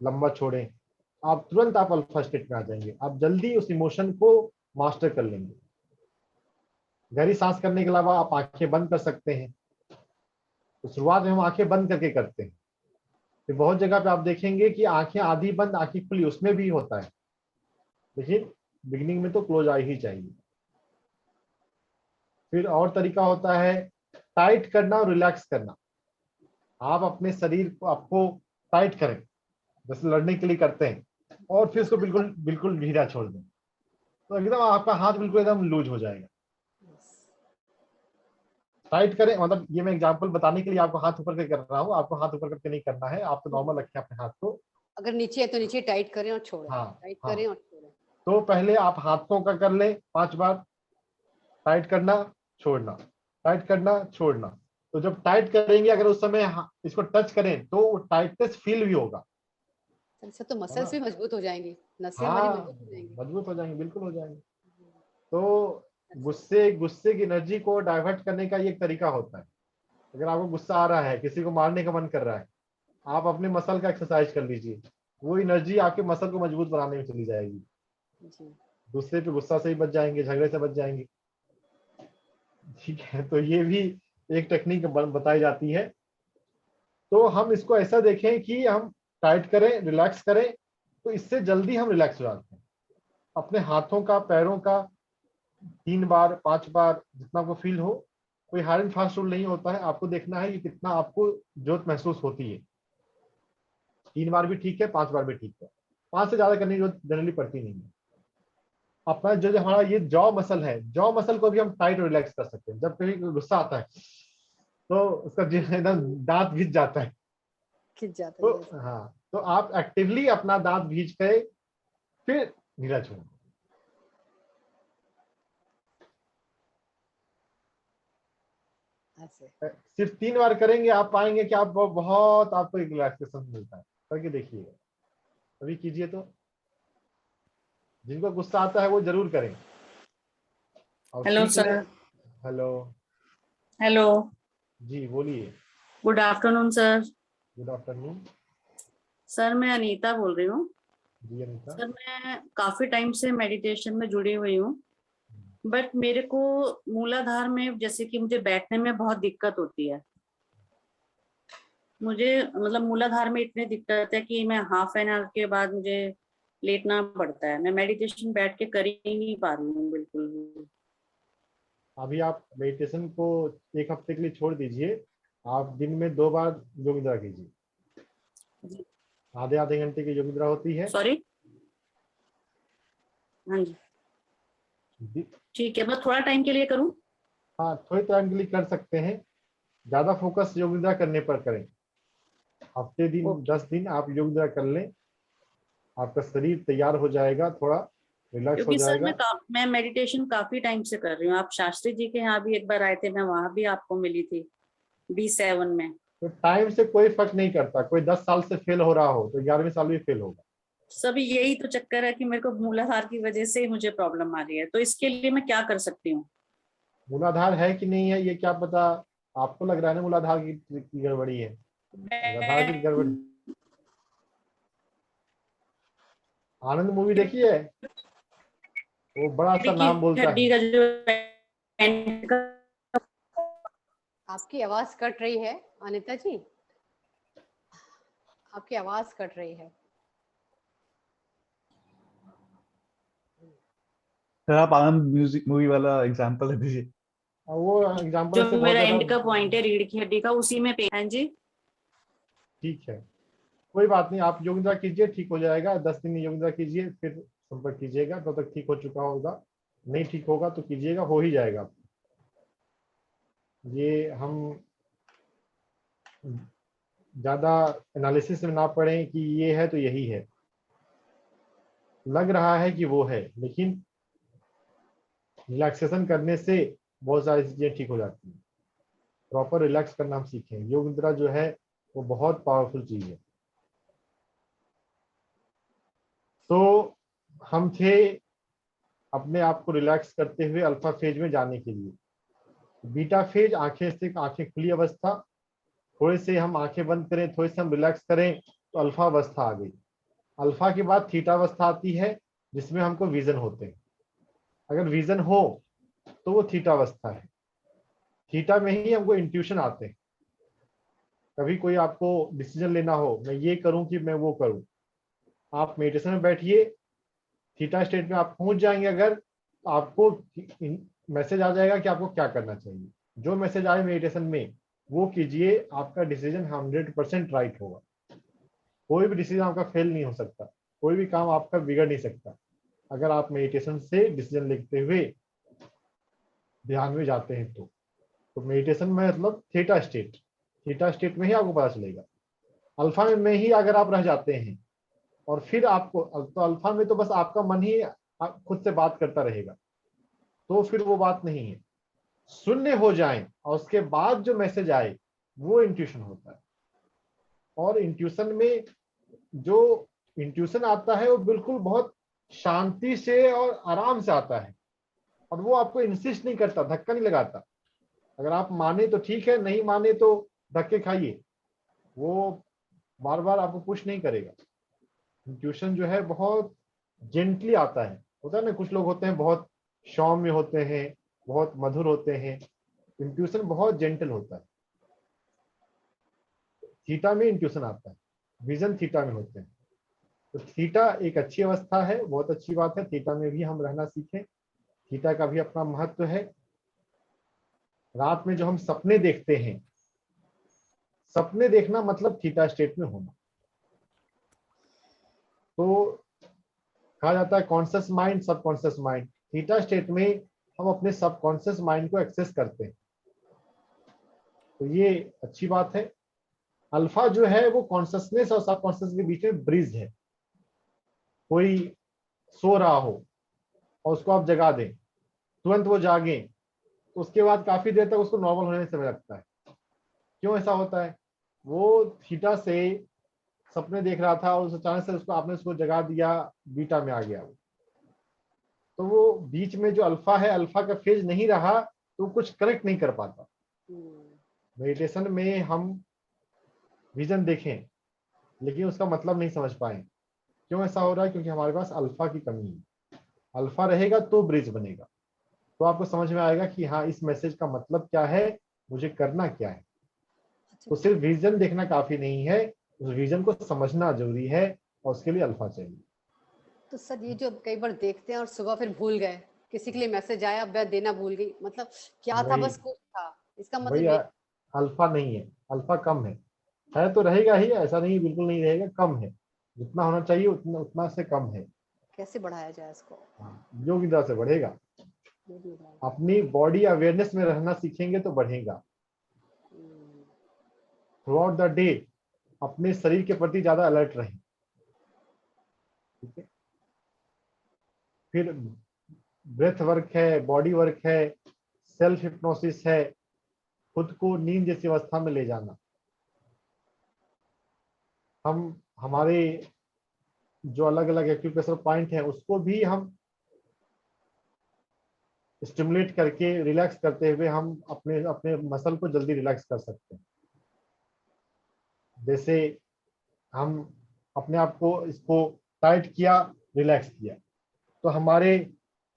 Speaker 8: लंबा छोड़ें। आप तुरंत आप अल्फा स्टेट में आ जाएंगे, आप जल्दी उस इमोशन को मास्टर कर लेंगे। गहरी सांस करने के अलावा आप आंखें बंद कर सकते हैं। तो शुरुआत में हम आंखें बंद करके करते हैं, फिर बहुत जगह पे आप देखेंगे कि आंखें आधी बंद आंखें खुली, उसमें भी होता है, लेकिन बिगिनिंग में तो क्लोज आई ही चाहिए। फिर और तरीका होता है टाइट करना और रिलैक्स करना। आप अपने शरीर को आपको टाइट करें, जैसे लड़ने के लिए करते हैं, और फिर उसको बिल्कुल बिल्कुल ढीला छोड़ दें, तो एकदम आपका हाथ बिल्कुल एकदम लूज हो जाएगा। टाइट करें, मतलब ये मैं एग्जांपल बताने के लिए आपको हाथ ऊपर करके कर रहा हूँ, आपको हाथ ऊपर करके नहीं करना है, आप तो नॉर्मल रखें अपने हाथ को।
Speaker 1: अगर नीचे है तो नीचे टाइट करें और छोड़ें,
Speaker 8: हाँ,
Speaker 1: टाइट करें और छोड़ें।
Speaker 8: तो पहले आप हाथों का कर लें 5 बार, टाइट करना छोड़ना, टाइट करना छोड़ना। तो जब टाइट करेंगे, अगर उस समय इसको टच करें तो वो टाइटनेस फील भी होगा।
Speaker 1: इससे तो मसल्स भी मजबूत हो जाएंगी, नसें
Speaker 8: हाँ,
Speaker 1: हमारी मजबूत हो जाएंगी,
Speaker 8: मजबूत हो जाएंगे, बिल्कुल हो जाएंगे। तो गुस्से की एनर्जी को डाइवर्ट करने का ये एक तरीका होता है। अगर आपको गुस्सा आ रहा है, किसी को मारने का मन कर रहा है, आप अपने मसल का एक्सरसाइज कर लीजिए, वो एनर्जी आपके मसल को मजबूत बनाने में चली जाएगी। दूसरे पे गुस्सा से ही बच जाएंगे, झगड़े से बच जाएंगे। ठीक है, तो ये भी एक टेक्निक बताई जाती है। तो हम इसको ऐसा देखें कि हम टाइट करें, रिलैक्स करें, तो इससे जल्दी हम रिलैक्स हो जाते हैं। अपने हाथों का, पैरों का 3 बार 5 बार जितना आपको फील हो, कोई हार्ड एंड फास्ट रूल नहीं होता है, आपको देखना है कि कितना आपको जरूरत महसूस होती है। 3 बार भी ठीक है, 5 बार भी ठीक है, 5 से ज्यादा करने की जरूरत जनरली पड़ती नहीं है। अपना जो हमारा ये जॉ मसल है, जॉ मसल को भी हम टाइट और रिलैक्स कर सकते हैं। जब कभी गुस्सा आता है तो उसका एकदम दांत भीज जाता है,
Speaker 1: खिंच जाता
Speaker 8: तो
Speaker 1: है।
Speaker 8: हाँ, तो आप एक्टिवली अपना दांत भीज के फिर ढीला छोड़ें।
Speaker 1: ऐसे
Speaker 8: सिर्फ 3 बार करेंगे, आप पाएंगे कि आप बहुत आपको एक रिलैक्सेशन मिलता है। करके देखिएगा, अभी कीजिए तो। जिनको गुस्सा आता है वो जरूर करें। और
Speaker 9: हेलो
Speaker 8: सीख लें।
Speaker 9: सर।
Speaker 8: हेलो।
Speaker 9: हेलो।
Speaker 8: जी बोलिए।
Speaker 9: Good afternoon sir.
Speaker 8: Good afternoon.
Speaker 9: Sir मैं अनीता बोल रही हूँ।
Speaker 8: जी अनीता।
Speaker 9: सर मैं काफी टाइम से मेडिटेशन में जुड़ी हुई हूँ, बट मेरे को मूलाधार में जैसे कि मुझे बैठने में बहुत दिक्कत होती है। मुझे मतलब मूलाधार में इतनी दिक्कत है कि मैं हाफ एन आवर के बाद मुझे लेटना पड़ता है। मैं मेडिटेशन बैठ के कर ही नहीं पा रही हूँ बिल्कुल भी।
Speaker 8: अभी आप मेडिटेशन को 1 हफ्ते के लिए छोड़ दीजिए। आप दिन में 2 बार योग निद्रा कीजिए। आधे आधे घंटे की योग निद्रा होती है।
Speaker 9: सॉरी। हाँ जी ठीक है, मैं थोड़ा टाइम के लिए करूँ?
Speaker 8: हाँ, थोड़े टाइम के लिए कर सकते हैं। ज्यादा फोकस योग निद्रा करने पर करें। हफ्ते दिन
Speaker 9: ओके।
Speaker 8: 10 दिन आप योग निद्रा कर लें, आपका शरीर तैयार हो जाएगा, थोड़ा रिलैक्स हो
Speaker 9: क्योंकि सर
Speaker 8: जाएगा।
Speaker 9: मैं मेडिटेशन काफी टाइम से कर रही हूँ। आप शास्त्री जी के यहाँ भी एक बार आए थे, मैं वहां भी आपको मिली थी B7 में।
Speaker 8: तो टाइम से कोई फर्क नहीं करता। कोई 10 साल से फेल हो रहा हो तो 11वें साल भी फेल होगा।
Speaker 9: सभी यही तो चक्कर है कि मेरे को मूलाधार की वजह से ही मुझे प्रॉब्लम आ रही है। तो इसके लिए मैं क्या कर सकती हूँ?
Speaker 8: मूलाधार है कि नहीं है ये क्या पता। आपको लग रहा है ना मूलाधार की गड़बड़ी है। मूलाधार की गड़बड़ी। आनंद मूवी देखी है? वो बड़ा सा नाम बोलता है।
Speaker 9: हड्डी का जो
Speaker 1: आपकी आवाज कट रही है अनिता जी, आपकी आवाज कट रही है।
Speaker 5: सर आप आनंद म्यूजिक मूवी वाला एग्जांपल दे दीजिए।
Speaker 8: वो एग्जाम्पल
Speaker 9: जो
Speaker 8: से बहुत
Speaker 9: मेरा
Speaker 8: ज्यादा।
Speaker 9: एंड का पॉइंट है रीढ़ की हड्डी का, उसी में पेन है जी।
Speaker 8: ठीक है, कोई बात नहीं, आप योग निद्रा कीजिए, ठीक हो जाएगा। 10 दिन योग निद्रा कीजिए, फिर संपर्क कीजिएगा। तब तक ठीक हो चुका होगा। नहीं ठीक होगा तो कीजिएगा, हो ही जाएगा। ये हम ज्यादा एनालिसिस में ना पड़े कि ये है तो यही है। लग रहा है कि वो है, लेकिन रिलैक्सेशन करने से बहुत सारी चीजें ठीक हो जाती हैं। प्रॉपर रिलैक्स करना हम सीखें। योग निद्रा जो है वो बहुत पावरफुल चीज है। तो हम थे अपने आप को रिलैक्स करते हुए अल्फा फेज में जाने के लिए। बीटा फेज आंखें खुली अवस्था। थोड़े से हम आंखें बंद करें, थोड़े से हम रिलैक्स करें तो अल्फा अवस्था आ गई। अल्फा के बाद थीटा अवस्था आती है, जिसमें हमको विजन होते हैं। अगर विजन हो तो वो थीटा अवस्था है। थीटा में ही हमको इंट्यूशन आते हैं। कभी कोई आपको डिसीजन लेना हो, मैं ये करूं कि मैं वो करूं, आप मेडिटेशन में बैठिए, थीटा स्टेट में आप पहुंच जाएंगे। अगर तो आपको मैसेज आ जाएगा कि आपको क्या करना चाहिए। जो मैसेज आए मेडिटेशन में वो कीजिए, आपका डिसीजन 100% राइट होगा। कोई भी डिसीजन आपका फेल नहीं हो सकता, कोई भी काम आपका बिगड़ नहीं सकता अगर आप मेडिटेशन से डिसीजन लेते हुए ध्यान में जाते हैं। तो मेडिटेशन में मतलब थीटा स्टेट में ही आपको पता चलेगा। अल्फा में ही अगर आप रह जाते हैं और फिर आपको, तो अल्फा में तो बस आपका मन ही खुद से बात करता रहेगा, तो फिर वो बात नहीं है। शून्य हो जाए और उसके बाद जो मैसेज आए वो इंट्यूशन होता है। और इंट्यूशन में जो इंट्यूशन आता है वो बिल्कुल बहुत शांति से और आराम से आता है। और वो आपको इंसिस्ट नहीं करता, धक्का नहीं लगाता। अगर आप माने तो ठीक है, नहीं माने तो धक्के खाइए, वो बार बार आपको पुश नहीं करेगा। इंट्यूशन जो है बहुत जेंटली आता है। होता है ना, कुछ लोग होते हैं बहुत सौम्य होते हैं, बहुत मधुर होते हैं। इंट्यूशन बहुत जेंटल होता है। थीटा में इंट्यूशन आता है, विजन थीटा में होते हैं। तो थीटा एक अच्छी अवस्था है, बहुत अच्छी बात है। थीटा में भी हम रहना सीखें। थीटा का भी अपना महत्व है। रात में जो हम सपने देखते हैं, सपने देखना मतलब थीटा स्टेट में होना। तो कहा जाता है conscious mind, subconscious mind. Theta state में हम अपने सबकॉन्शियस माइंड को एक्सेस करते हैं, तो ये अच्छी बात है। अल्फा जो है वो कॉन्शियसनेस और सबकॉन्शियस के बीच में ब्रिज है। कोई सो रहा हो और उसको आप जगा दें, तुरंत वो जागे, तो उसके बाद काफी देर तक उसको नॉर्मल होने में समय लगता है। क्यों ऐसा होता है? वो थीटा से सपने देख रहा था और उस अचानक से आपने उसको जगा दिया, बीटा में आ गया वो। तो वो बीच में जो अल्फा है, अल्फा का फेज नहीं रहा, तो कुछ कनेक्ट नहीं कर पाता। मेडिटेशन में हम विजन देखें लेकिन उसका मतलब नहीं समझ पाए। क्यों ऐसा हो रहा है? क्योंकि हमारे पास अल्फा की कमी है। अल्फा रहेगा तो ब्रिज बनेगा, तो आपको समझ में आएगा कि हाँ, इस मैसेज का मतलब क्या है, मुझे करना क्या है। तो सिर्फ विजन देखना काफी नहीं है, उस विजन को समझना जरूरी है, और उसके लिए अल्फा चाहिए।
Speaker 1: तो सर ये जो कई बार देखते हैं और सुबह फिर भूल गए, किसी के लिए मैसेज आया, मैं देना भूल गई, मतलब क्या था, बस कुछ था, इसका मतलब
Speaker 8: भैया अल्फा नहीं है, अल्फा कम है तो रहेगा ही, ऐसा नहीं बिल्कुल नहीं रहेगा, कम है। जितना होना चाहिए उतना उतना से कम है।
Speaker 1: कैसे बढ़ाया जाए इसको?
Speaker 8: योग निद्रा से बढ़ेगा। अपनी बॉडी अवेयरनेस में रहना सीखेंगे तो बढ़ेगा। थ्रू आउट द डे अपने शरीर के प्रति ज्यादा अलर्ट रहें, ठीक है। फिर ब्रेथ वर्क है, बॉडी वर्क है, सेल्फ हिप्नोसिस है, खुद को नींद जैसी अवस्था में ले जाना। हम हमारे जो अलग अलग एक्यूप्रेशर पॉइंट है उसको भी हम स्टिमुलेट करके रिलैक्स करते हुए हम अपने अपने मसल को जल्दी रिलैक्स कर सकते हैं। जैसे हम अपने आप को इसको टाइट किया, रिलैक्स किया, तो हमारे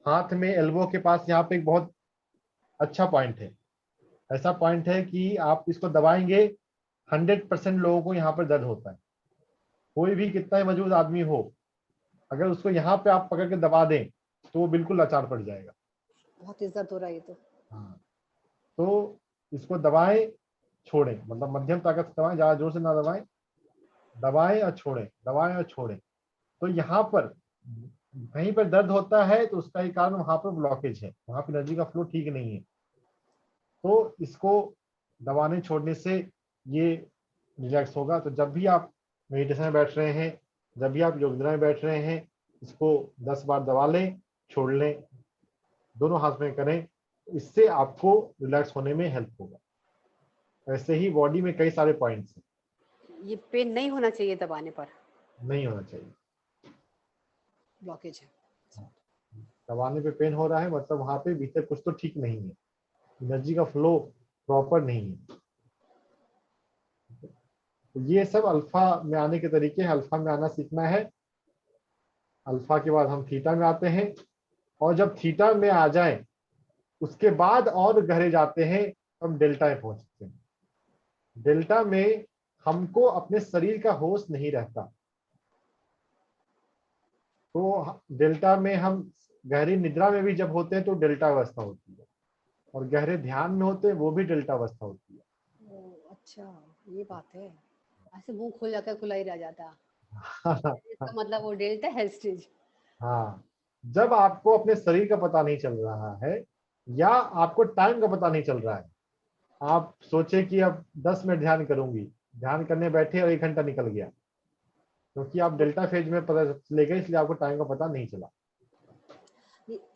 Speaker 8: हाथ में एल्बो के पास यहाँ पे एक बहुत अच्छा पॉइंट है। ऐसा पॉइंट है कि आप इसको दबाएंगे, 100% लोगों को यहाँ पर दर्द होता है। कोई भी कितना ही मजबूत आदमी हो, अगर उसको यहाँ पे आप पकड़ के दबा दें तो वो बिल्कुल लाचार पड़ जाएगा।
Speaker 1: बहुत इज्जत हो रहा है तो।
Speaker 8: हाँ, तो इसको दबाएं, छोड़ें, मतलब मध्यम ताकत से दबाएं, ज्यादा जोर से ना दबाएं, दबाएं और छोड़ें, दबाएं और छोड़ें। तो यहाँ पर कहीं पर दर्द होता है तो उसका ही कारण वहां पर ब्लॉकेज है, वहां पर एनर्जी का फ्लो ठीक नहीं है। तो इसको दबाने छोड़ने से ये रिलैक्स होगा। तो जब भी आप मेडिटेशन में बैठ रहे हैं, जब भी आप योग निद्रा में बैठ रहे हैं, इसको 10 बार दबा लें, छोड़ लें, दोनों हाथ में करें, इससे आपको रिलैक्स होने में हेल्प होगा। ऐसे ही बॉडी में कई सारे पॉइंट्स हैं।
Speaker 1: ये पेन नहीं होना चाहिए दबाने पर?
Speaker 8: नहीं होना चाहिए,
Speaker 1: ब्लॉकेज है।
Speaker 8: दबाने पे पेन हो रहा है मतलब वहां पे भीतर कुछ तो ठीक नहीं है, एनर्जी का फ्लो प्रॉपर नहीं है। तो ये सब अल्फा में आने के तरीके हैं। अल्फा में आना सीखना है। अल्फा के बाद हम थीटा में आते हैं, और जब थीटा में आ जाए उसके बाद और गहरे जाते हैं, हम डेल्टा में पहुंचते हैं। डेल्टा में हमको अपने शरीर का होश नहीं रहता। तो डेल्टा में हम गहरी निद्रा में भी जब होते हैं तो डेल्टा अवस्था होती है, और गहरे ध्यान में होते हैं वो भी डेल्टा अवस्था होती है।
Speaker 1: अच्छा, ये बात है। ऐसे मुंह खुल जाकर खुला ही रह जाता। इसका मतलब वो डेल्टा है स्टेज।
Speaker 8: हाँ, जब आपको अपने शरीर का पता नहीं चल रहा है या आपको टाइम का पता नहीं चल रहा है, आप सोचे कि अब 10 मिनट ध्यान करूंगी, ध्यान करने बैठे और 1 घंटा निकल गया, क्योंकि आप डेल्टा फेज में पता चले गए, इसलिए आपको टाइम का पता नहीं चला।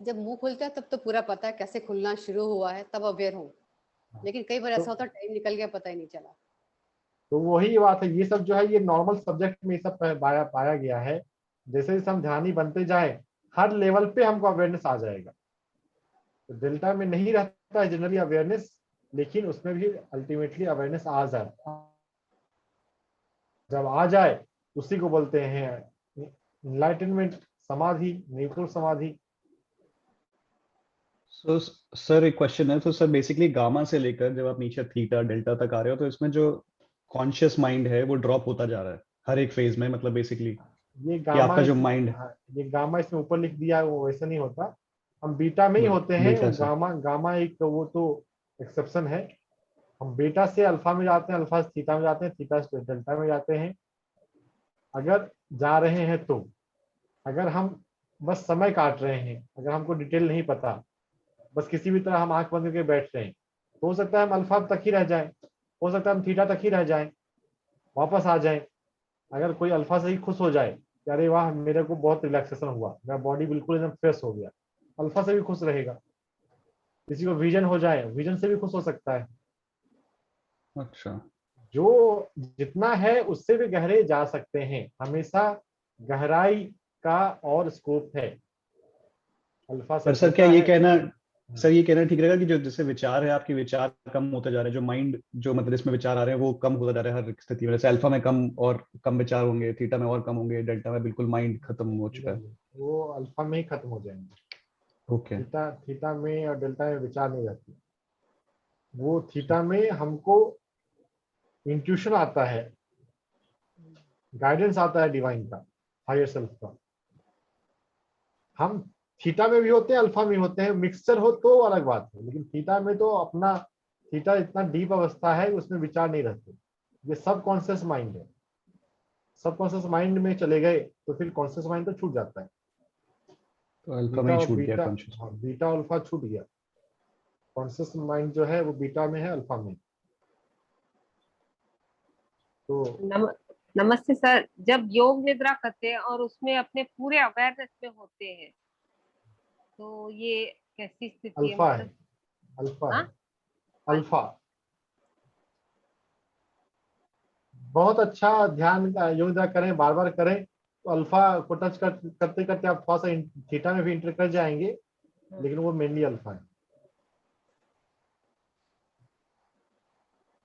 Speaker 1: जब मुंह खुलता है तब तो पूरा पता है कैसे खुलना शुरू हुआ है, तब अवेयर हूँ। लेकिन कई बार ऐसा होता है टाइम निकल गया, पता ही नहीं चला।
Speaker 8: तो वही बात है, ये सब जो है ये नॉर्मल सब्जेक्ट में सब पाया गया है। जैसे जैसे हम ध्यानी बनते जाए, हर लेवल पे हमको अवेयरनेस आ जाएगा। तो डेल्टा में नहीं रहता है जनरली अवेयरनेस, लेकिन उसमें भी अल्टीमेटली अवेयरनेस आ जाए। जब आ जाए उसी को बोलते हैं एनलाइटनमेंट, समाधि, न्यूट्रल समाधि।
Speaker 5: सो सर एक क्वेश्चन है, तो सर बेसिकली गामा से लेकर जब आप नीचे थीटा डेल्टा तक आ रहे हो, तो इसमें जो कॉन्शियस माइंड है वो ड्रॉप होता जा रहा है हर एक फेज में, मतलब बेसिकली
Speaker 8: ये
Speaker 5: कि आपका जो माइंड,
Speaker 8: ये गामा इसमें ऊपर लिख दिया है, वो वैसा नहीं होता। हम बीटा में ही होते हैं।
Speaker 5: बीटा से।
Speaker 8: गामा एक वो तो एक्सेप्शन है। हम बीटा से अल्फा में जाते हैं, अल्फा से थीटा में जाते हैं, थीटा से डेल्टा में जाते हैं। अगर जा रहे हैं तो अगर हम बस समय काट रहे हैं, अगर हमको डिटेल नहीं पता, बस किसी भी तरह हम आंख बंद करके बैठ रहे हैं, तो हो सकता है हम अल्फा तक ही रह जाएं, हो सकता है हम थीटा तक ही रह जाएं, वापस आ जाएं। अगर कोई अल्फा से ही खुश हो जाए कि अरे वाह मेरे को बहुत रिलैक्सेशन हुआ, मेरा बॉडी बिल्कुल एकदम फ्रेश हो गया, अल्फा से भी खुश रहेगा। किसी को विजन हो जाए, विजन से भी खुश हो सकता है।
Speaker 5: अच्छा,
Speaker 8: जो जितना है उससे भी गहरे जा सकते हैं, हमेशा गहराई का और स्कोप है। अल्फा से
Speaker 5: पर सर
Speaker 8: छोटा
Speaker 5: क्या ये
Speaker 8: है।
Speaker 5: कहना, सर ये कहना ठीक रहेगा कि जो जैसे विचार है आपके, विचार कम होते जा रहे हैं, जो माइंड जो मतलब इसमें विचार आ रहे हैं वो कम होता जा रहा है हर स्थिति में, जैसे अल्फा में कम और कम विचार होंगे, थीटा में और कम होंगे, डेल्टा में बिल्कुल माइंड खत्म हो चुका है।
Speaker 8: वो अल्फा में ही खत्म हो जाएंगे।
Speaker 5: ओके,
Speaker 8: थीटा में और डेल्टा में विचार नहीं रहती। वो थीटा में हमको इंट्यूशन आता है, गाइडेंस आता है डिवाइन का, हायर सेल्फ का। हम थीटा में भी होते हैं, अल्फा में भी होते हैं, मिक्सचर हो तो अलग बात है, लेकिन थीटा में तो अपना थीटा इतना डीप अवस्था है उसमें विचार नहीं रहते। ये सब कॉन्शियस माइंड है। सब कॉन्शियस माइंड में चले गए तो फिर कॉन्शियस माइंड तो छूट जाता है।
Speaker 5: तो अल्फा में
Speaker 8: बीटा
Speaker 5: ही
Speaker 8: और
Speaker 5: छूट गया
Speaker 8: बीटा,
Speaker 5: कॉन्शियस।
Speaker 8: हाँ, बीटा अल्फा छूट गया। कॉन्शियस माइंड जो है वो बीटा में है, अल्फा में। तो
Speaker 10: नमस्ते सर, जब योग निद्रा करते हैं और उसमें अपने पूरे अवेयरनेस में होते हैं तो ये कैसी स्थिति है?
Speaker 8: अल्फा है,
Speaker 10: मतलब
Speaker 8: अल्फा
Speaker 10: हाँ?
Speaker 8: है, अल्फा। बहुत अच्छा ध्यान योग निद्रा करें, बार बार करें तो अल्फा को टच करते करते आप थोड़ा सा थीटा में भी इंटर कर जाएंगे, लेकिन वो मेनली अल्फा है।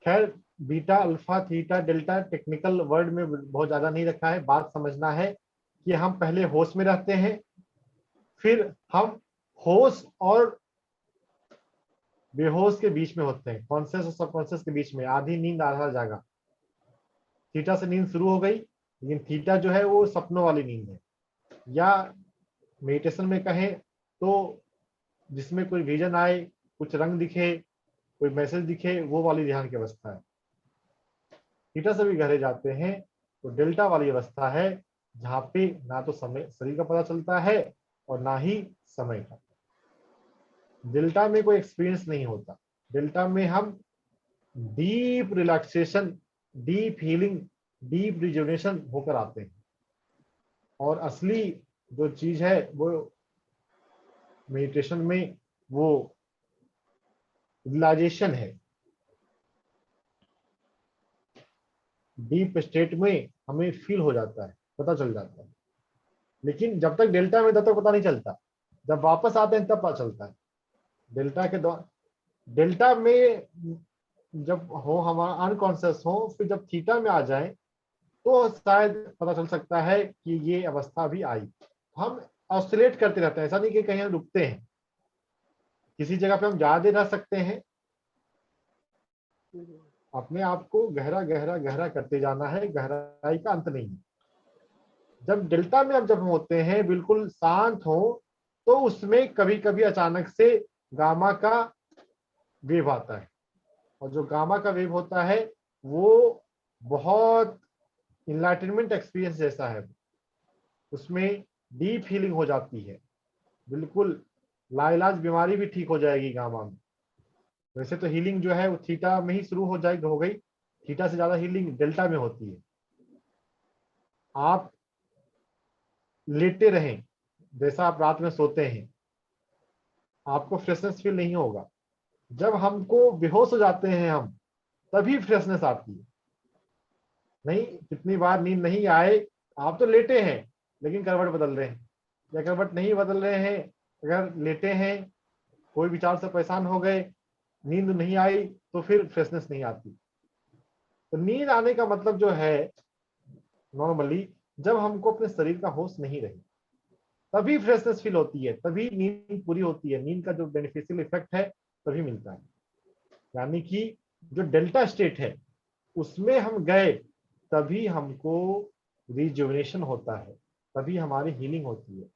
Speaker 8: खैर, beta alpha theta delta technical word में बहुत ज्यादा नहीं रखा है। बात समझना है कि हम पहले होश में रहते हैं, फिर हम होश और बेहोश के बीच में होते हैं, कॉन्शियस और सबकॉन्शियस के बीच में, आधी नींद आधा जागा। थीटा से नींद शुरू हो गई, लेकिन थीटा जो है वो सपनों वाली नींद है, या मेडिटेशन में कहें तो जिसमें कोई विजन आए, कुछ रंग दिखे, कोई मैसेज दिखे, वो वाली ध्यान की अवस्था है। थीटा से भी गहरे जाते हैं तो डेल्टा वाली अवस्था है, जहाँ पे ना तो समय शरीर का पता चलता है और ना ही समय का। डेल्टा में कोई एक्सपीरियंस नहीं होता। डेल्टा में हम deep relaxation, deep healing, deep rejuvenation होकर आते हैं। और असली जो चीज है वो मेडिटेशन में वो रियलाइजेशन है। डीप स्टेट में हमें फील हो जाता है, पता चल जाता है। लेकिन जब तक डेल्टा में तब तक पता नहीं चलता, जब वापस आते हैं तब पता चलता है। डेल्टा के दौरान, डेल्टा में जब हो हमारा अनकॉन्शियस हो, फिर जब थीटा में आ जाए तो शायद पता चल सकता है कि ये अवस्था भी आई। हम ऑसिलेट करते रहते हैं, ऐसा नहीं कि कहीं हम रुकते हैं। किसी जगह पे हम ज्यादा रह सकते हैं। अपने आप को गहरा गहरा गहरा करते जाना है, गहराई का अंत नहीं है। जब डेल्टा में जब हम होते हैं बिल्कुल शांत हो, तो उसमें कभी कभी अचानक से गामा का वेव आता है, और जो गामा का वेव होता है वो बहुत इनलाइटनमेंट एक्सपीरियंस जैसा है। उसमें डीप हीलिंग हो जाती है, बिल्कुल लाइलाज बीमारी भी ठीक हो जाएगी गामा में। वैसे तो हीलिंग जो है वो थीटा में ही शुरू हो गई। थीटा से ज्यादा हीलिंग डेल्टा में होती है। आप लेटे रहें, जैसा आप रात में सोते हैं, आपको फ्रेशनेस फील नहीं होगा। जब हमको बेहोश हो जाते हैं हम, तभी फ्रेशनेस आती है। नहीं, कितनी बार नींद नहीं आए, आप तो लेटे हैं लेकिन करवट बदल रहे हैं, या करवट नहीं बदल रहे हैं, अगर लेटे हैं, कोई विचार से परेशान हो गए, नींद नहीं आई, तो फिर फ्रेशनेस नहीं आती। तो नींद आने का मतलब जो है नॉर्मली जब हमको अपने शरीर का होश नहीं रहे, तभी फ्रेशनेस फील होती है, तभी नींद पूरी होती है। नींद का जो बेनिफिशियल इफेक्ट है तभी मिलता है। यानी कि जो डेल्टा स्टेट है उसमें हम गए, तभी हमको रिजुवेनेशन होता है, तभी हमारी हीलिंग होती है।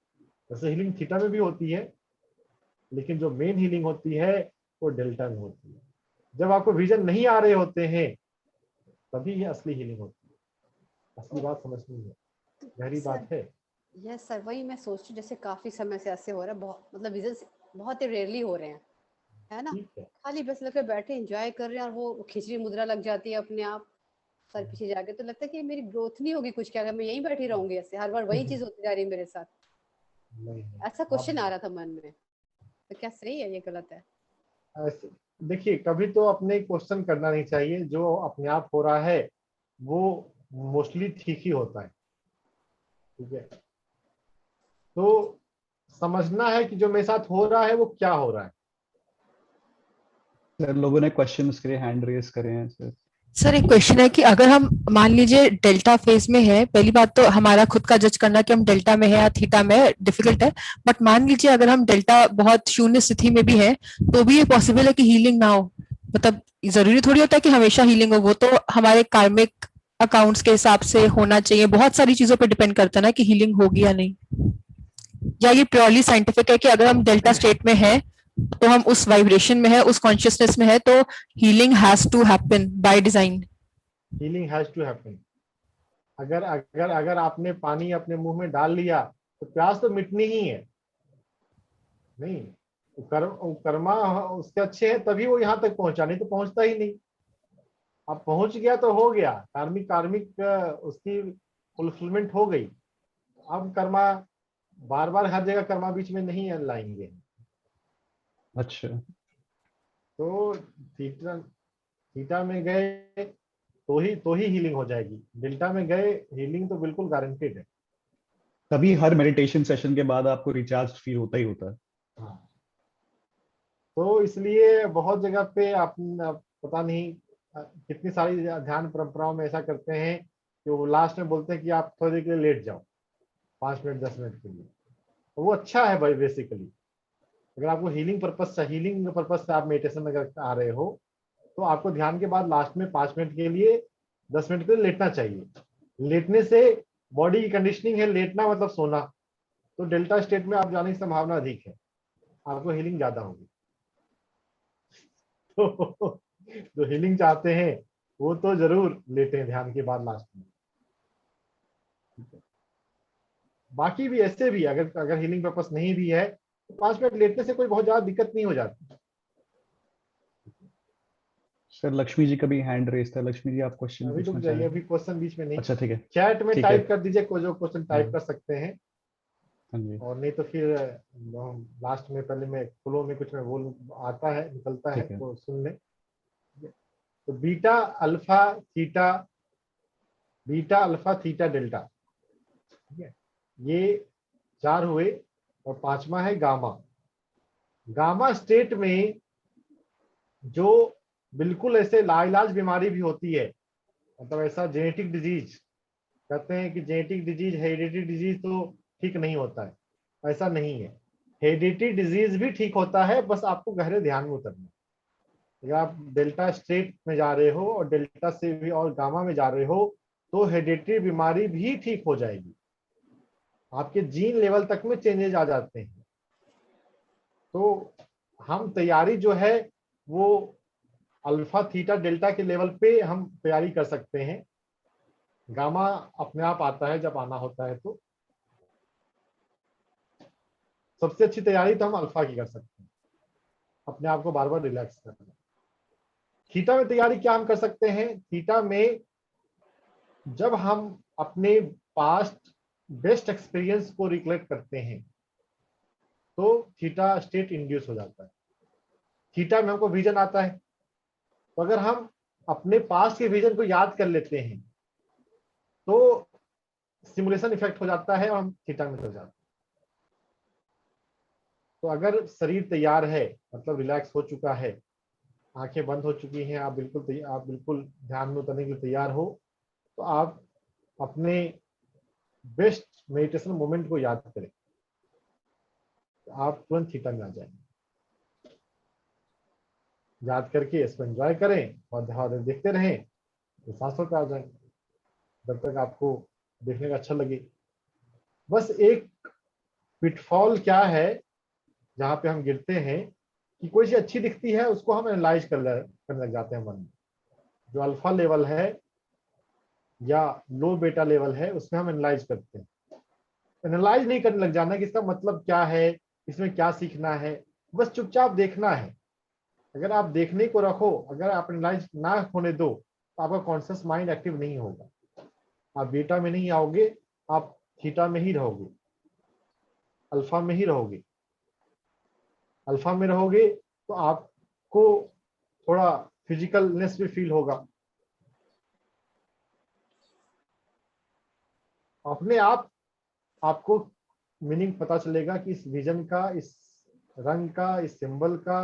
Speaker 8: वैसे हीलिंग थीटा में भी होती है, लेकिन जो मेन हीलिंग होती है वो डेल्टा में होती है। जब आपको विजन नहीं आ रहे होते हैं तभी ये असली हीलिंग होती है। असली बात समझनी है, गहरी बात है।
Speaker 1: यस सर, वही मैं सोच रही हूँ, जैसे काफी समय से ऐसे हो रहा है, बहुत मतलब विजन बहुत ही रेयरली हो रहे हैं, है ना?
Speaker 8: ठीक है,
Speaker 1: खाली बस लगकर बैठे एंजॉय कर रहे हैं और वो खिचड़ी मुद्रा लग जाती है अपने आप सर पीछे जाके, तो लगता है कि मेरी ग्रोथ नहीं होगी कुछ, क्या अगर मैं यहीं बैठी रहूंगी ऐसे हर बार वही चीज होती जा रही है मेरे साथ,
Speaker 8: नहीं
Speaker 1: ऐसा क्वेश्चन आ रहा था मन में। तो क्या सही है, ये गलत है?
Speaker 8: देखिए, कभी तो अपने क्वेश्चन करना नहीं चाहिए, जो अपने आप हो रहा है वो मोस्टली ठीक ही होता है। ठीक है, तो समझना है कि जो मेरे साथ हो रहा है वो क्या हो रहा है।
Speaker 5: सर लोगों ने क्वेश्चंस के लिए हैंड रेज करे हैं सर।
Speaker 6: सर एक क्वेश्चन है कि अगर हम मान लीजिए डेल्टा फेज में है, पहली बात तो हमारा खुद का जज करना कि हम डेल्टा में है या थीटा में है डिफिकल्ट है, बट मान लीजिए अगर हम डेल्टा बहुत शून्य स्थिति में भी है तो भी ये पॉसिबल है कि हीलिंग ना हो, मतलब जरूरी थोड़ी होता है कि हमेशा हीलिंग हो, वो तो हमारे कार्मिक अकाउंट्स के हिसाब से होना चाहिए, बहुत सारी चीजों पर डिपेंड करता है ना कि हीलिंग होगी या नहीं, या ये प्योरली साइंटिफिक है कि अगर हम डेल्टा स्टेट में है तो हम उस वाइब्रेशन में है, उस कॉन्शियसनेस में है, तो healing has to happen by design.
Speaker 8: Healing has to happen. अगर अगर अगर आपने पानी अपने मुंह में डाल लिया तो प्यास तो मिटनी ही है। नहीं, कर्मा उसके अच्छे हैं तभी वो यहाँ तक पहुंचा, नहीं तो पहुंचता ही नहीं। अब पहुंच गया तो हो गया, कार्मिक कार्मिक उसकी फुलफिलमेंट हो गई। अब कर्मा बार बार हर जगह कर्मा बीच में नहीं लाएंगे।
Speaker 5: अच्छा,
Speaker 8: तो थीटा थीटा में गए तो ही हीलिंग हो जाएगी, डेल्टा में गए हीलिंग तो बिल्कुल गारंटेड है।
Speaker 5: तभी हर मेडिटेशन सेशन के बाद आपको रिचार्ज फील होता ही होता है।
Speaker 8: हाँ, तो इसलिए बहुत जगह पे आप पता नहीं कितनी सारी ध्यान परंपराओं में ऐसा करते हैं कि वो लास्ट में बोलते हैं कि आप थोड़ी देर के लिए लेट जाओ, 5 मिनट 10 मिनट के लिए। तो वो अच्छा है भाई, बेसिकली अगर आपको हीलिंग पर्पज से आप मेडिटेशन में अगर आ रहे हो तो आपको ध्यान के बाद लास्ट में 5 मिनट के लिए 10 मिनट के लिए लेटना चाहिए। लेटने से बॉडी की कंडीशनिंग है, लेटना मतलब सोना, तो डेल्टा स्टेट में आप जाने की संभावना अधिक है, आपको हीलिंग ज्यादा होगी। तो जो हीलिंग चाहते हैं वो तो जरूर लेते हैं ध्यान के बाद लास्ट में। बाकी भी ऐसे भी अगर हीलिंग पर्पस नहीं भी है तो 5 मिनट लेटने से कोई बहुत ज्यादा दिक्कत नहीं हो जाती।
Speaker 5: सर लक्ष्मी जी का भी हैंड रेज था। लक्ष्मी जी आप क्वेश्चन
Speaker 8: अभी रुक
Speaker 5: पूछना
Speaker 8: जाइए,
Speaker 5: चाहें?
Speaker 8: अभी क्वेश्चन बीच में नहीं।
Speaker 5: अच्छा ठीक है,
Speaker 8: चैट में
Speaker 5: ठीक
Speaker 8: टाइप
Speaker 5: है।
Speaker 8: कर दीजिए, कोई जो क्वेश्चन टाइप
Speaker 5: हाँ।
Speaker 8: कर सकते हैं,
Speaker 5: हाँ जी,
Speaker 8: और नहीं तो फिर लास्ट में पहले मैं फ्लो में कुछ मैं बोल आता है निकलता है
Speaker 5: ठीक है।
Speaker 8: तो सुन लें। तो बीटा अल्फा थीटा डेल्टा, ठीक है, ये 4 हुए, और 5वां है गामा। गामा स्टेट में जो बिल्कुल ऐसे लाइलाज बीमारी भी होती है, मतलब ऐसा जेनेटिक डिजीज, कहते हैं कि जेनेटिक डिजीज हेरिडिटी डिजीज तो ठीक नहीं होता है, ऐसा नहीं है। हेरिडिटी डिजीज भी ठीक होता है, बस आपको गहरे ध्यान में उतरना। अगर आप डेल्टा स्टेट में जा रहे हो और डेल्टा से भी और गामा में जा रहे हो तो हेरिडिटी बीमारी भी ठीक हो जाएगी, आपके जीन लेवल तक में चेंजेस आ जाते हैं। तो हम तैयारी जो है वो अल्फा थीटा डेल्टा के लेवल पे हम तैयारी कर सकते हैं, गामा अपने आप आता है जब आना होता है। तो सबसे अच्छी तैयारी तो हम अल्फा की कर सकते हैं, अपने आप को बार बार रिलैक्स करना। थीटा में तैयारी क्या हम कर सकते हैं? थीटा में जब हम अपने पास्ट बेस्ट एक्सपीरियंस को रिकलेक्ट करते हैं तो थीटा स्टेट इंड्यूस हो जाता है। थीटा में हमको विजन आता है, तो अगर हम अपने पास्ट के विजन को याद कर लेते हैं तो सिमुलेशन इफेक्ट हो जाता है और हम थीटा में चल जाते हैं। तो अगर शरीर तैयार है, मतलब रिलैक्स हो चुका है, आंखें बंद हो चुकी हैं, आप बिल्कुल ध्यान में उतरने के लिए तैयार हो, तो आप अपने बेस्ट मेडिटेशन मोमेंट को याद करें, तो आप तुरंत थीटा में आ जाएंगे। याद करके इसको एंजॉय करें और देर देखते रहें तो सांसों पे आ जाएं, जब तक आपको देखने का अच्छा लगे। बस एक पिटफॉल क्या है जहाँ पे हम गिरते हैं कि कोई चीज अच्छी दिखती है उसको हम एनालाइज करने लग जाते हैं मन में। जो अल्फा लेवल है या लो बीटा लेवल है उसमें हम एनालाइज करते हैं। एनालाइज नहीं करने लग जाना कि इसका मतलब क्या है, इसमें क्या सीखना है, बस चुपचाप देखना है। अगर आप देखने को रखो, अगर आप एनालाइज ना होने दो तो आपका कॉन्शियस माइंड एक्टिव नहीं होगा, आप बीटा में नहीं आओगे, आप थीटा में ही रहोगे, अल्फा में ही रहोगे। अल्फा में रहोगे तो आपको थोड़ा फिजिकलनेस भी फील होगा, अपने आप आपको मीनिंग पता चलेगा कि इस विजन का, इस रंग का, इस सिंबल का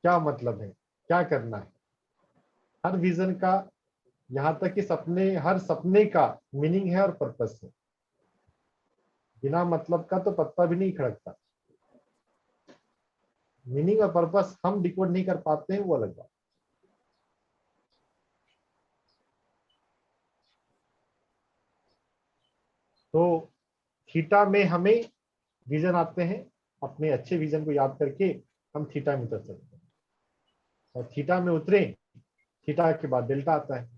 Speaker 8: क्या मतलब है, क्या करना है। हर विजन का, यहाँ तक कि सपने, हर सपने का मीनिंग है और पर्पस है। बिना मतलब का तो पत्ता भी नहीं खड़कता। मीनिंग और पर्पस हम डिकोड नहीं कर पाते हैं, वो अलग बात। तो थीटा में हमें विजन आते हैं, अपने अच्छे विजन को याद करके हम थीटा में उतर सकते हैं, और थीटा में उतरे, थीटा के बाद डेल्टा आता है।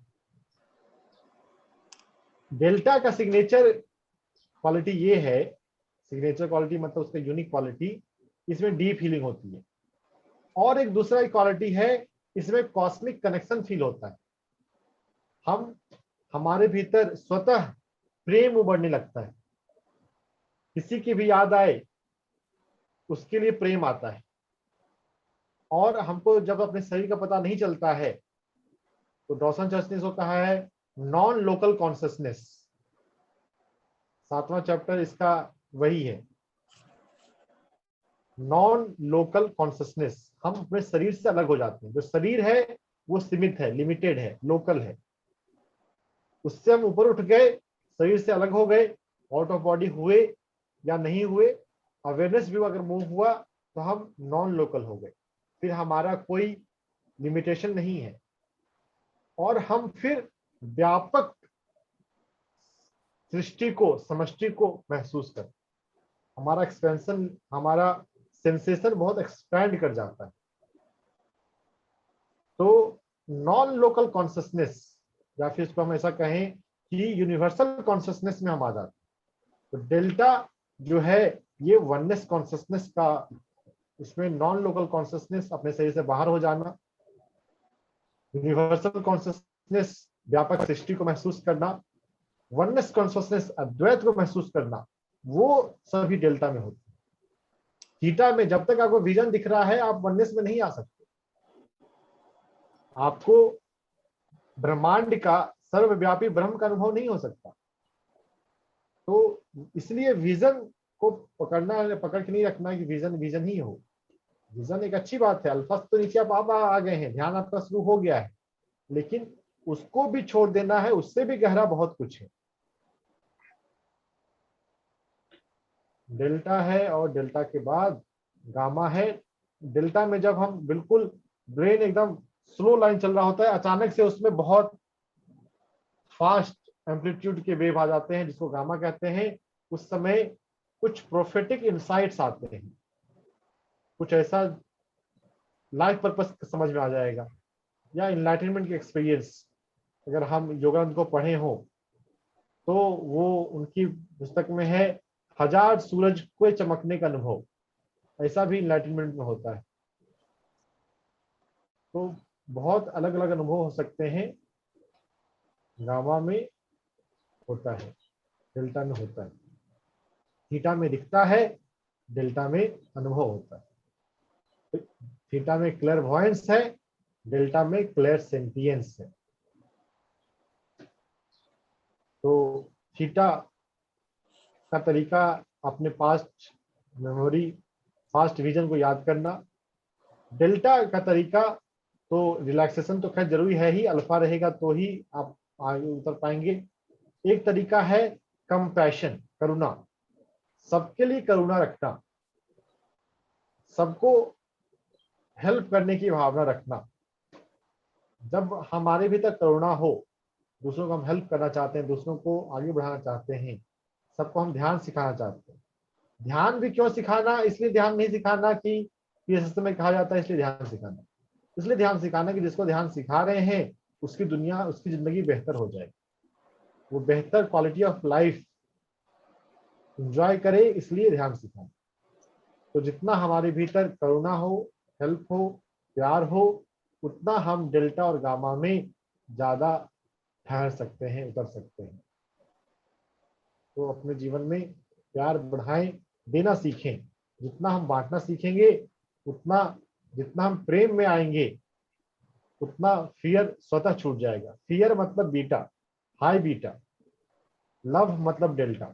Speaker 8: डेल्टा का सिग्नेचर क्वालिटी ये है, सिग्नेचर क्वालिटी मतलब उसका यूनिक क्वालिटी, इसमें डीप फीलिंग होती है। और एक दूसरा क्वालिटी है, इसमें कॉस्मिक कनेक्शन फील होता है। हमारे भीतर स्वतः प्रेम उभरने लगता है, किसी की भी याद आए उसके लिए प्रेम आता है। और हमको जब अपने शरीर का पता नहीं चलता है तो डॉसन चर्च ने इसको कहा है नॉन लोकल कॉन्शियसनेस। 7वां चैप्टर इसका वही है, नॉन लोकल कॉन्शियसनेस। हम अपने शरीर से अलग हो जाते हैं। जो शरीर है वो सीमित है, लिमिटेड है, लोकल है। उससे हम ऊपर उठ गए, शरीर से अलग हो गए, आउट ऑफ बॉडी हुए या नहीं हुए, अवेयरनेस भी अगर मूव हुआ तो हम नॉन लोकल हो गए। फिर हमारा कोई लिमिटेशन नहीं है और हम फिर व्यापक सृष्टि को, समष्टि को महसूस करते। हमारा एक्सपेंशन, हमारा सेंसेशन बहुत एक्सपैंड कर जाता है। तो नॉन लोकल कॉन्शियसनेस, या फिर इसको हम ऐसा कहें कि यूनिवर्सल कॉन्शियसनेस में हम आ जाते हैं। तो डेल्टा जो है ये वननेस कॉन्शियसनेस का, इसमें नॉन लोकल कॉन्शियसनेस अपने शरीर से बाहर हो जाना, यूनिवर्सल कॉन्शियसनेस व्यापक सृष्टि को महसूस करना, वननेस कॉन्शियसनेस अद्वैत को महसूस करना, वो सभी डेल्टा में होती है। थीटा में जब तक आपको विजन दिख रहा है आप वननेस में नहीं आ सकते। आपको ब्रह्मांड का, सर्वव्यापी ब्रह्म का अनुभव नहीं हो सकता। तो इसलिए विजन को पकड़ के नहीं रखना कि विजन विजन ही हो। विजन एक अच्छी बात है, अल्फा तो नीचे आप आ गए हैं, ध्यान आपका शुरू हो गया है, लेकिन उसको भी छोड़ देना है, उससे भी गहरा बहुत कुछ है। डेल्टा है और डेल्टा के बाद गामा है। डेल्टा में जब हम बिल्कुल ब्रेन एकदम स्लो लाइन चल रहा होता है, अचानक से उसमें बहुत फास्ट एम्पलीट्यूड के वेव आ जाते हैं जिसको गामा कहते हैं। उस समय कुछ प्रोफेटिक इंसाइट्स आते हैं, कुछ ऐसा लाइफ पर्पस समझ में आ जाएगा, या इनलाइटनमेंट की एक्सपीरियंस। अगर हम योगानंद को पढ़े हो तो वो उनकी पुस्तक में है 1000 सूरज को चमकने का अनुभव, ऐसा भी इनलाइटनमेंट में होता है। तो बहुत अलग अलग अनुभव हो सकते हैं, गामा में होता है, डेल्टा में होता है। थीटा में दिखता है, डेल्टा में अनुभव होता है। थीटा में क्लेयरवॉयंस है, डेल्टा में क्लेयरसेंटियंस है। तो थीटा का तरीका अपने पास्ट मेमोरी, पास्ट विजन को याद करना। डेल्टा का तरीका तो रिलैक्सेशन तो खैर जरूरी है ही, अल्फा रहेगा तो ही आप आगे उतर पाएंगे। एक तरीका है कंपैशन, करुणा, सबके लिए करुणा रखना, सबको हेल्प करने की भावना रखना। जब हमारे भीतर करुणा हो, दूसरों को हम हेल्प करना चाहते हैं, दूसरों को आगे बढ़ाना चाहते हैं, सबको हम ध्यान सिखाना चाहते हैं। ध्यान भी क्यों सिखाना, इसलिए ध्यान नहीं सिखाना कि ये सिस्टम में कहा जाता है, इसलिए ध्यान सिखाना। इसलिए ध्यान सिखाना कि जिसको ध्यान सिखा रहे हैं उसकी दुनिया, उसकी जिंदगी बेहतर हो जाए, वो बेहतर क्वालिटी ऑफ लाइफ एंजॉय करे, इसलिए ध्यान सिखाना। तो जितना हमारे भीतर करुणा हो, हेल्प हो, प्यार हो, उतना हम डेल्टा और गामा में ज्यादा ठहर सकते हैं, उतर सकते हैं। तो अपने जीवन में प्यार बढ़ाएं, देना सीखें। जितना हम बांटना सीखेंगे, उतना जितना हम प्रेम में आएंगे, उतना फियर स्वतः छूट जाएगा। फियर मतलब बीटा, हाई बीटा, लव मतलब डेल्टा।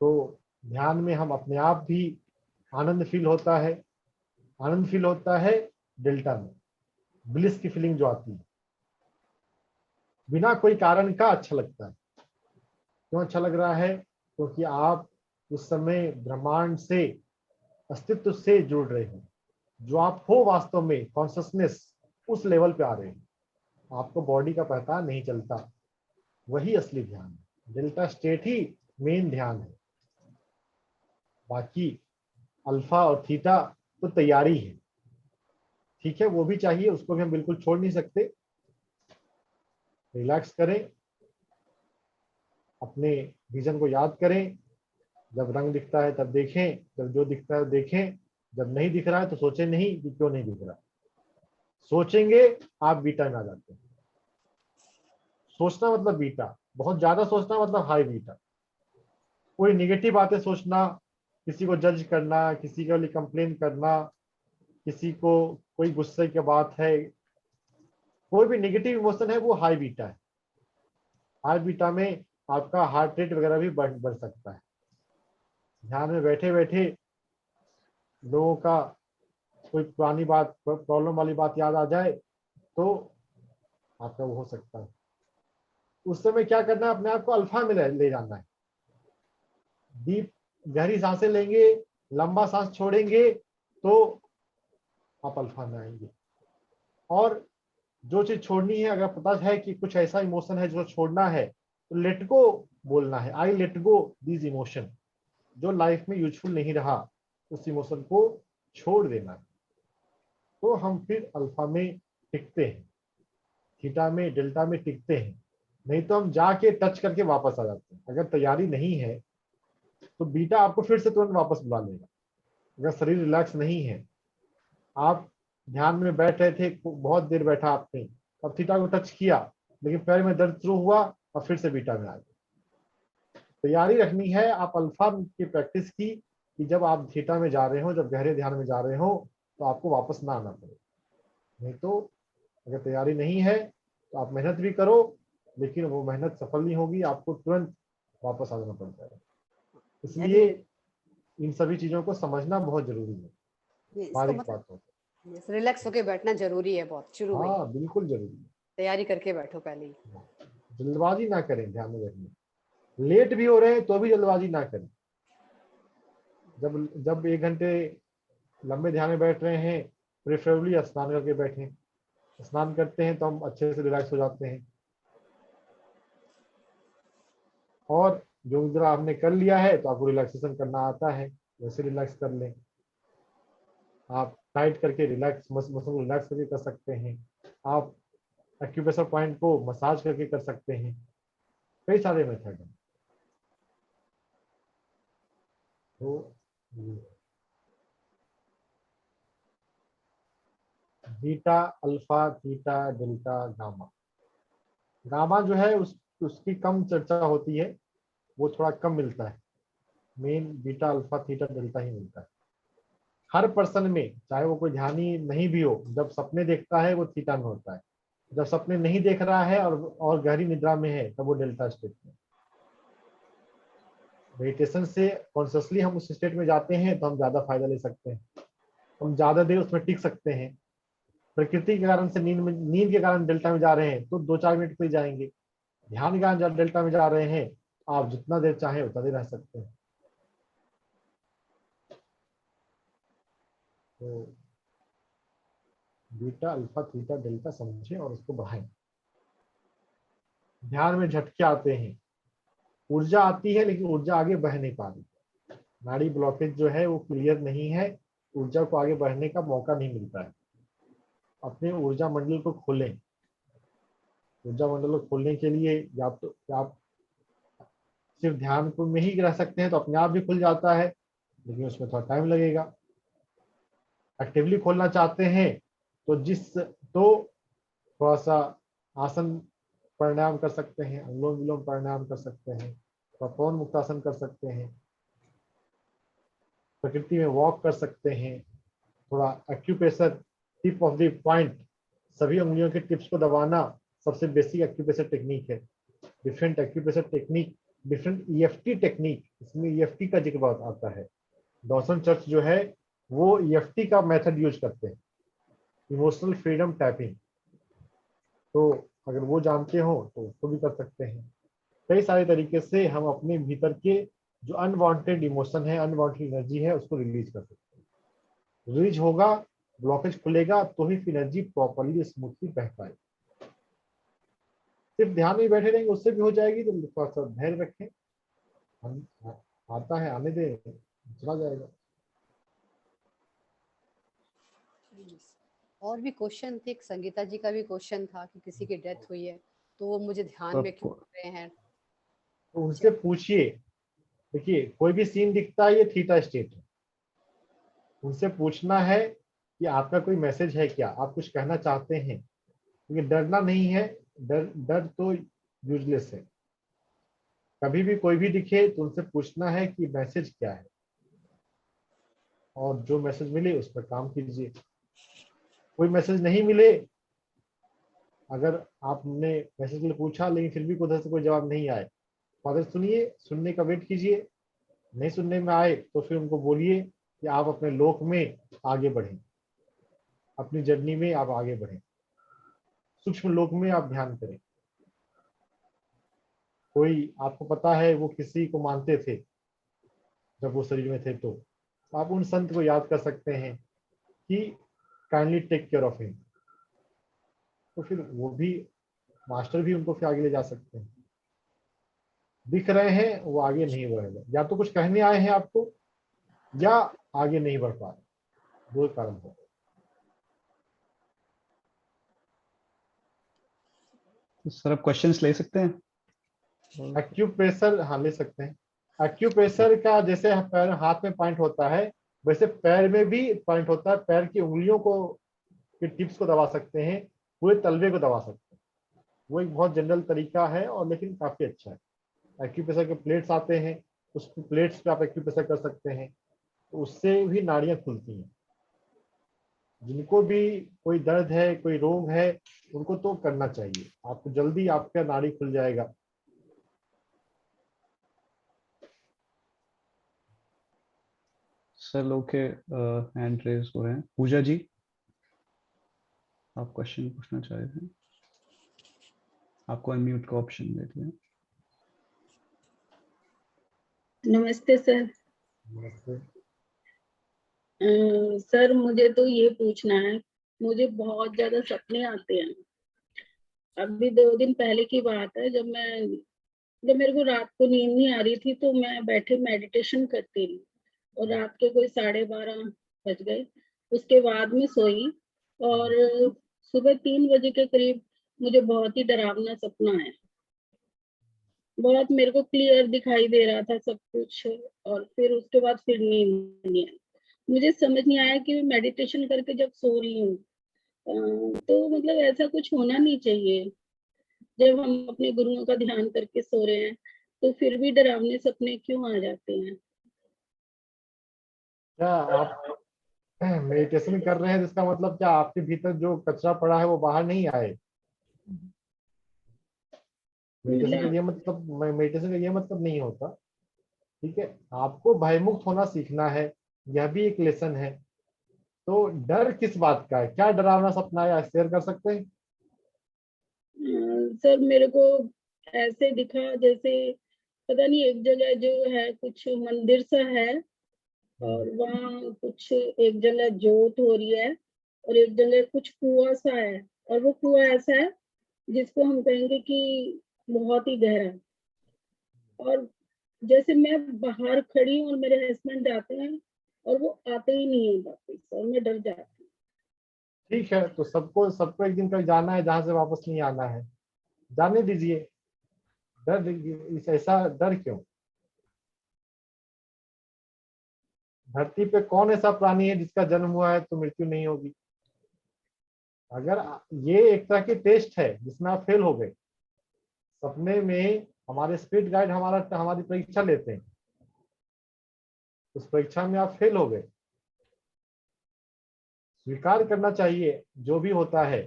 Speaker 8: तो ध्यान में हम अपने आप भी आनंद फील होता है, आनंद फील होता है डेल्टा में, ब्लिस की फीलिंग जो आती है, बिना कोई कारण का अच्छा लगता है। क्यों अच्छा लग रहा है? क्योंकि आप उस समय ब्रह्मांड से, अस्तित्व से जुड़ रहे हो। जो आप हो वास्तव में, कॉन्शियसनेस, उस लेवल पे आ रहे हैं। आपको बॉडी का पहचान नहीं चलता, वही असली ध्यान है। डेल्टा स्टेट ही मेन ध्यान है। बाकी अल्फा और थीटा तो तैयारी है, ठीक है, वो भी चाहिए, उसको भी हम बिल्कुल छोड़ नहीं सकते। रिलैक्स करें, अपने विजन को याद करें। जब रंग दिखता है तब देखें, जब जो दिखता है देखें, जब नहीं दिख रहा है तो सोचें नहीं कि क्यों नहीं दिख रहा। सोचेंगे आप बीटा में आ जाते हैं। सोचना मतलब बीटा, बहुत ज्यादा सोचना मतलब हाई बीटा। कोई निगेटिव बातें सोचना, किसी को जज करना, किसी के लिए कंप्लेन करना, किसी को कोई गुस्से की बात है, कोई भी नेगेटिव इमोशन है, वो हाई बीटा है। हाई बीटा में आपका हार्ट रेट वगैरह भी बढ़ सकता है। ध्यान में बैठे बैठे लोगों का कोई पुरानी बात, प्रॉब्लम वाली बात याद आ जाए तो आपका वो हो सकता है। उस समय क्या करना है? अपने आप को अल्फा में ले जाना है। डीप गहरी सांसें लेंगे, लंबा सांस छोड़ेंगे तो आप अल्फा में आएंगे। और जो चीज छोड़नी है, अगर पता है कि कुछ ऐसा इमोशन है जो छोड़ना है, तो लेट गो बोलना है। I let go this emotion. जो लाइफ में यूजफुल नहीं रहा, उस इमोशन को छोड़ देना है। तो हम फिर अल्फा में टिकते हैं, थीटा में, डेल्टा में टिकते हैं। नहीं तो हम जाके टच करके वापस आ जाते हैं। अगर तैयारी नहीं है तो बीटा आपको फिर से तुरंत वापस बुला लेगा। अगर शरीर रिलैक्स नहीं है, आप ध्यान में बैठ रहे थे, बहुत देर बैठा आपने, अब थीटा को टच किया लेकिन पैर में दर्द शुरू हुआ और फिर से बीटा में आ गए। तैयारी रखनी है आप अल्फा की प्रैक्टिस की, कि जब आप थीटा में जा रहे हो, जब गहरे ध्यान में जा रहे हो, तो आपको वापस ना आना पड़े। नहीं तो अगर तैयारी नहीं है तो आप मेहनत भी करो, लेकिन वो मेहनत सफल नहीं होगी, आपको तुरंत वापस आ जाना पड़ जाएगा। इसलिए इन सभी चीजों को समझना बहुत जरूरी है। बारीक बात हो,
Speaker 1: रिलैक्स होके बैठना जरूरी है बहुत शुरू में।
Speaker 8: हाँ बिल्कुल जरूरी है।
Speaker 1: तैयारी करके बैठो पहले ही।
Speaker 8: जल्दबाजी ना करें ध्यान में बैठने। लेट भी हो रहे हैं तो भी जल्दबाजी ना करें। जब 1 घंटे लंबे ध्यान में बैठ रहे हैं, प्रेफरेबली स्नान करके बैठें। स्नान करते हैं तो हम अच्छे से रिलैक्स हो जाते हैं। और जो मुद्रा आपने कर लिया है तो आपको रिलैक्सेशन करना आता है, वैसे रिलैक्स कर लें। आप टाइट करके रिलैक्स, मसल को रिलैक्स करके कर सकते हैं। आप एक्यूप्रेशर पॉइंट को मसाज करके कर सकते हैं। कई सारे मेथड हैं। तो beta, alpha, theta, delta, gamma. Gamma जो है उसकी कम चर्चा होती है, वो थोड़ा कम मिलता है। Main beta, alpha, theta, delta ही मिलता है हर पर्सन में, चाहे वो कोई ध्यानी नहीं भी हो। जब सपने देखता है वो थीटा में होता है, जब सपने नहीं देख रहा है और गहरी निद्रा में है तब वो डेल्टा स्टेट में। मेडिटेशन से कॉन्शियसली हम उस स्टेट में जाते हैं तो हम ज्यादा फायदा ले सकते हैं, हम ज्यादा देर उसमें टिक सकते हैं। प्रकृति के कारण से नींद के कारण डेल्टा में जा रहे हैं तो 2-4 मिनट पे जाएंगे। ध्यान के कारण डेल्टा में जा रहे हैं, आप जितना देर चाहें उतना देर रह सकते हैं। तो बीटा, अल्फा, थीटा, डेल्टा समझें और उसको बढ़ाएं। ध्यान में झटके आते हैं, ऊर्जा आती है लेकिन ऊर्जा आगे बह नहीं पा रही। नाड़ी ब्लॉकेज जो है वो क्लियर नहीं है, ऊर्जा को आगे बढ़ने का मौका नहीं मिलता है। अपने ऊर्जा मंडल को खोलें। ऊर्जा मंडल को खोलने के लिए या तो आप सिर्फ ध्यान को में ही रह सकते हैं तो अपने आप भी खुल जाता है, लेकिन उसमें थोड़ा टाइम लगेगा। एक्टिवली खोलना चाहते हैं तो थोड़ा सा आसन प्राणायाम कर सकते हैं, अनुलोम विलोम प्राणायाम कर सकते हैं, पवन मुक्तासन कर सकते हैं, प्रकृति में वॉक कर सकते हैं, थोड़ा acupressure, tip of the point, सभी उंगलियों के टिप्स को दबाना सबसे बेसिक एक्यूप्रेशर टेक्निक है। Different acupressure technique, different EFT technique, इसमें ईएफटी का जिक्र बहुत आता है। डॉसन चर्च जो है वो ईएफटी का मेथड यूज करते हैं, इमोशनल फ्रीडम टैपिंग। तो अगर वो जानते हो तो उसको भी कर सकते हैं। कई सारे तरीके से हम अपने भीतर के जो अनवांटेड इमोशन है, अनवांटेड एनर्जी है, उसको रिलीज कर सकते हैं। रिलीज होगा, ब्लॉकेज खुलेगा तो ही एनर्जी प्रॉपर्ली स्मूथली बह पाएगी। सिर्फ ध्यान में बैठे रहेंगे उससे भी हो जाएगी, तो थोड़ा सा धैर्य रखें, आता है आने दें, चला जाएगा।
Speaker 1: और भी क्वेश्चन थे, संगीता जी का भी क्वेश्चन था कि किसी की डेथ हुई है तो वो मुझे ध्यान में क्यों कर रहे हैं,
Speaker 8: तो उनसे पूछिए। देखिए कोई भी सीन दिखता है ये थीटा स्टेट है, उनसे पूछना है कि आपका कोई मैसेज है क्या, आप कुछ कहना चाहते हैं, क्योंकि डरना नहीं है। डर तो यूजलेस है। कभी भी कोई भी दिखे तो उनसे पूछना है कि मैसेज क्या है, और जो मैसेज मिले उस पर काम कीजिए। कोई मैसेज नहीं मिले, अगर आपने मैसेज के लिए पूछा लेकिन फिर भी उधर से कोई जवाब नहीं आए, फादर सुनिए, सुनने का वेट कीजिए। नहीं सुनने में आए तो फिर उनको बोलिए कि आप अपने लोक में आगे बढ़ें, अपनी जर्नी में आप आगे बढ़ें, सूक्ष्म लोक में आप ध्यान करें। कोई आपको पता है वो किसी को मानते थे जब वो शरीर में थे, तो आप उन संत को याद कर सकते हैं कि kindly take care of him, तो फिर वो भी मास्टर भी उनको फिर आगे ले जा सकते हैं। दिख रहे हैं वो आगे नहीं बढ़ रहे, या तो कुछ कहने आए हैं आपको या आगे नहीं बढ़ पा रहे, दो कारण है।
Speaker 5: तो सर आप क्वेश्चंस ले सकते हैं।
Speaker 8: एक्यूप्रेशर हाँ ले सकते हैं। एक्यूप्रेशर का जैसे पैर हाथ में पॉइंट होता है, वैसे पैर में भी पॉइंट होता है। पैर की उंगलियों को के टिप्स को दबा सकते हैं, पूरे तलवे को दबा सकते हैं। वो एक बहुत जनरल तरीका है और लेकिन काफी अच्छा है। एक्यूप्रेशर के प्लेट्स आते हैं, उस प्लेट्स पे आप एक्यूप्रेशर कर सकते हैं, तो उससे भी नाड़ियां खुलती हैं। जिनको भी कोई दर्द है, कोई रोग है, उनको तो करना चाहिए, आपको जल्दी आपका नाड़ी खुल जाएगा।
Speaker 5: सर लोग के हैंड रेज हो रहे हैं। पूजा जी आप क्वेश्चन पूछना चाह रहे थे, आपको अनम्यूट का ऑप्शन दे दिया।
Speaker 11: नमस्ते सर।
Speaker 8: नमस्ते।
Speaker 11: सर मुझे तो ये पूछना है, मुझे बहुत ज्यादा सपने आते हैं। अभी 2 दिन पहले की बात है, जब मेरे को रात को नींद नहीं आ रही थी तो मैं बैठे मेडिटेशन करती रही, और रात के कोई 12:30 बज गए। उसके बाद में सोई और सुबह 3 बजे के करीब मुझे बहुत ही डरावना सपना है। बहुत मेरे को क्लियर दिखाई दे रहा था सब कुछ, और फिर उसके बाद फिर नींद नहीं आई। मुझे समझ नहीं आया कि मेडिटेशन करके जब सो रही हूँ तो मतलब ऐसा कुछ होना नहीं चाहिए। जब हम अपने गुरुओं का ध्यान करके सो रहे हैं तो फिर भी डरावने सपने क्यों आ जाते हैं?
Speaker 8: क्या आप मेडिटेशन कर रहे हैं, जिसका मतलब क्या आपके भीतर जो कचरा पड़ा है वो बाहर नहीं आए? मेडिटेशन का ये मतलब नहीं होता। ठीक है, आपको भयमुक्त होना सीखना है, यह भी एक लेसन है। तो डर किस बात का है, क्या डरावना सपना है, शेयर कर सकते हैं?
Speaker 11: सर मेरे को ऐसे दिखा जैसे पता नहीं, एक जगह जो है कुछ मंदिर सा है और वहाँ कुछ एक जगह जोत हो रही है और एक जगह कुछ कुआं सा है, और वो कुआं ऐसा है जिसको हम कहेंगे कि बहुत ही गहरा, और जैसे मैं बाहर खड़ी हूँ और मेरे हस्बैंड जाते हैं और वो आते ही नहीं है वापस और मैं डर जाती हूँ।
Speaker 8: ठीक है, तो सबको सबको एक दिन तक जाना है जहां से वापस नहीं आना है, जाने दीजिए। ऐसा डर क्यों? धरती पे कौन ऐसा प्राणी है जिसका जन्म हुआ है तो मृत्यु नहीं होगी? अगर ये एक तरह की टेस्ट है जिसमें आप फेल हो गए, सपने में हमारे स्पिरिट गाइड हमारी परीक्षा लेते हैं, उस परीक्षा में आप फेल हो गए, स्वीकार करना चाहिए जो भी होता है।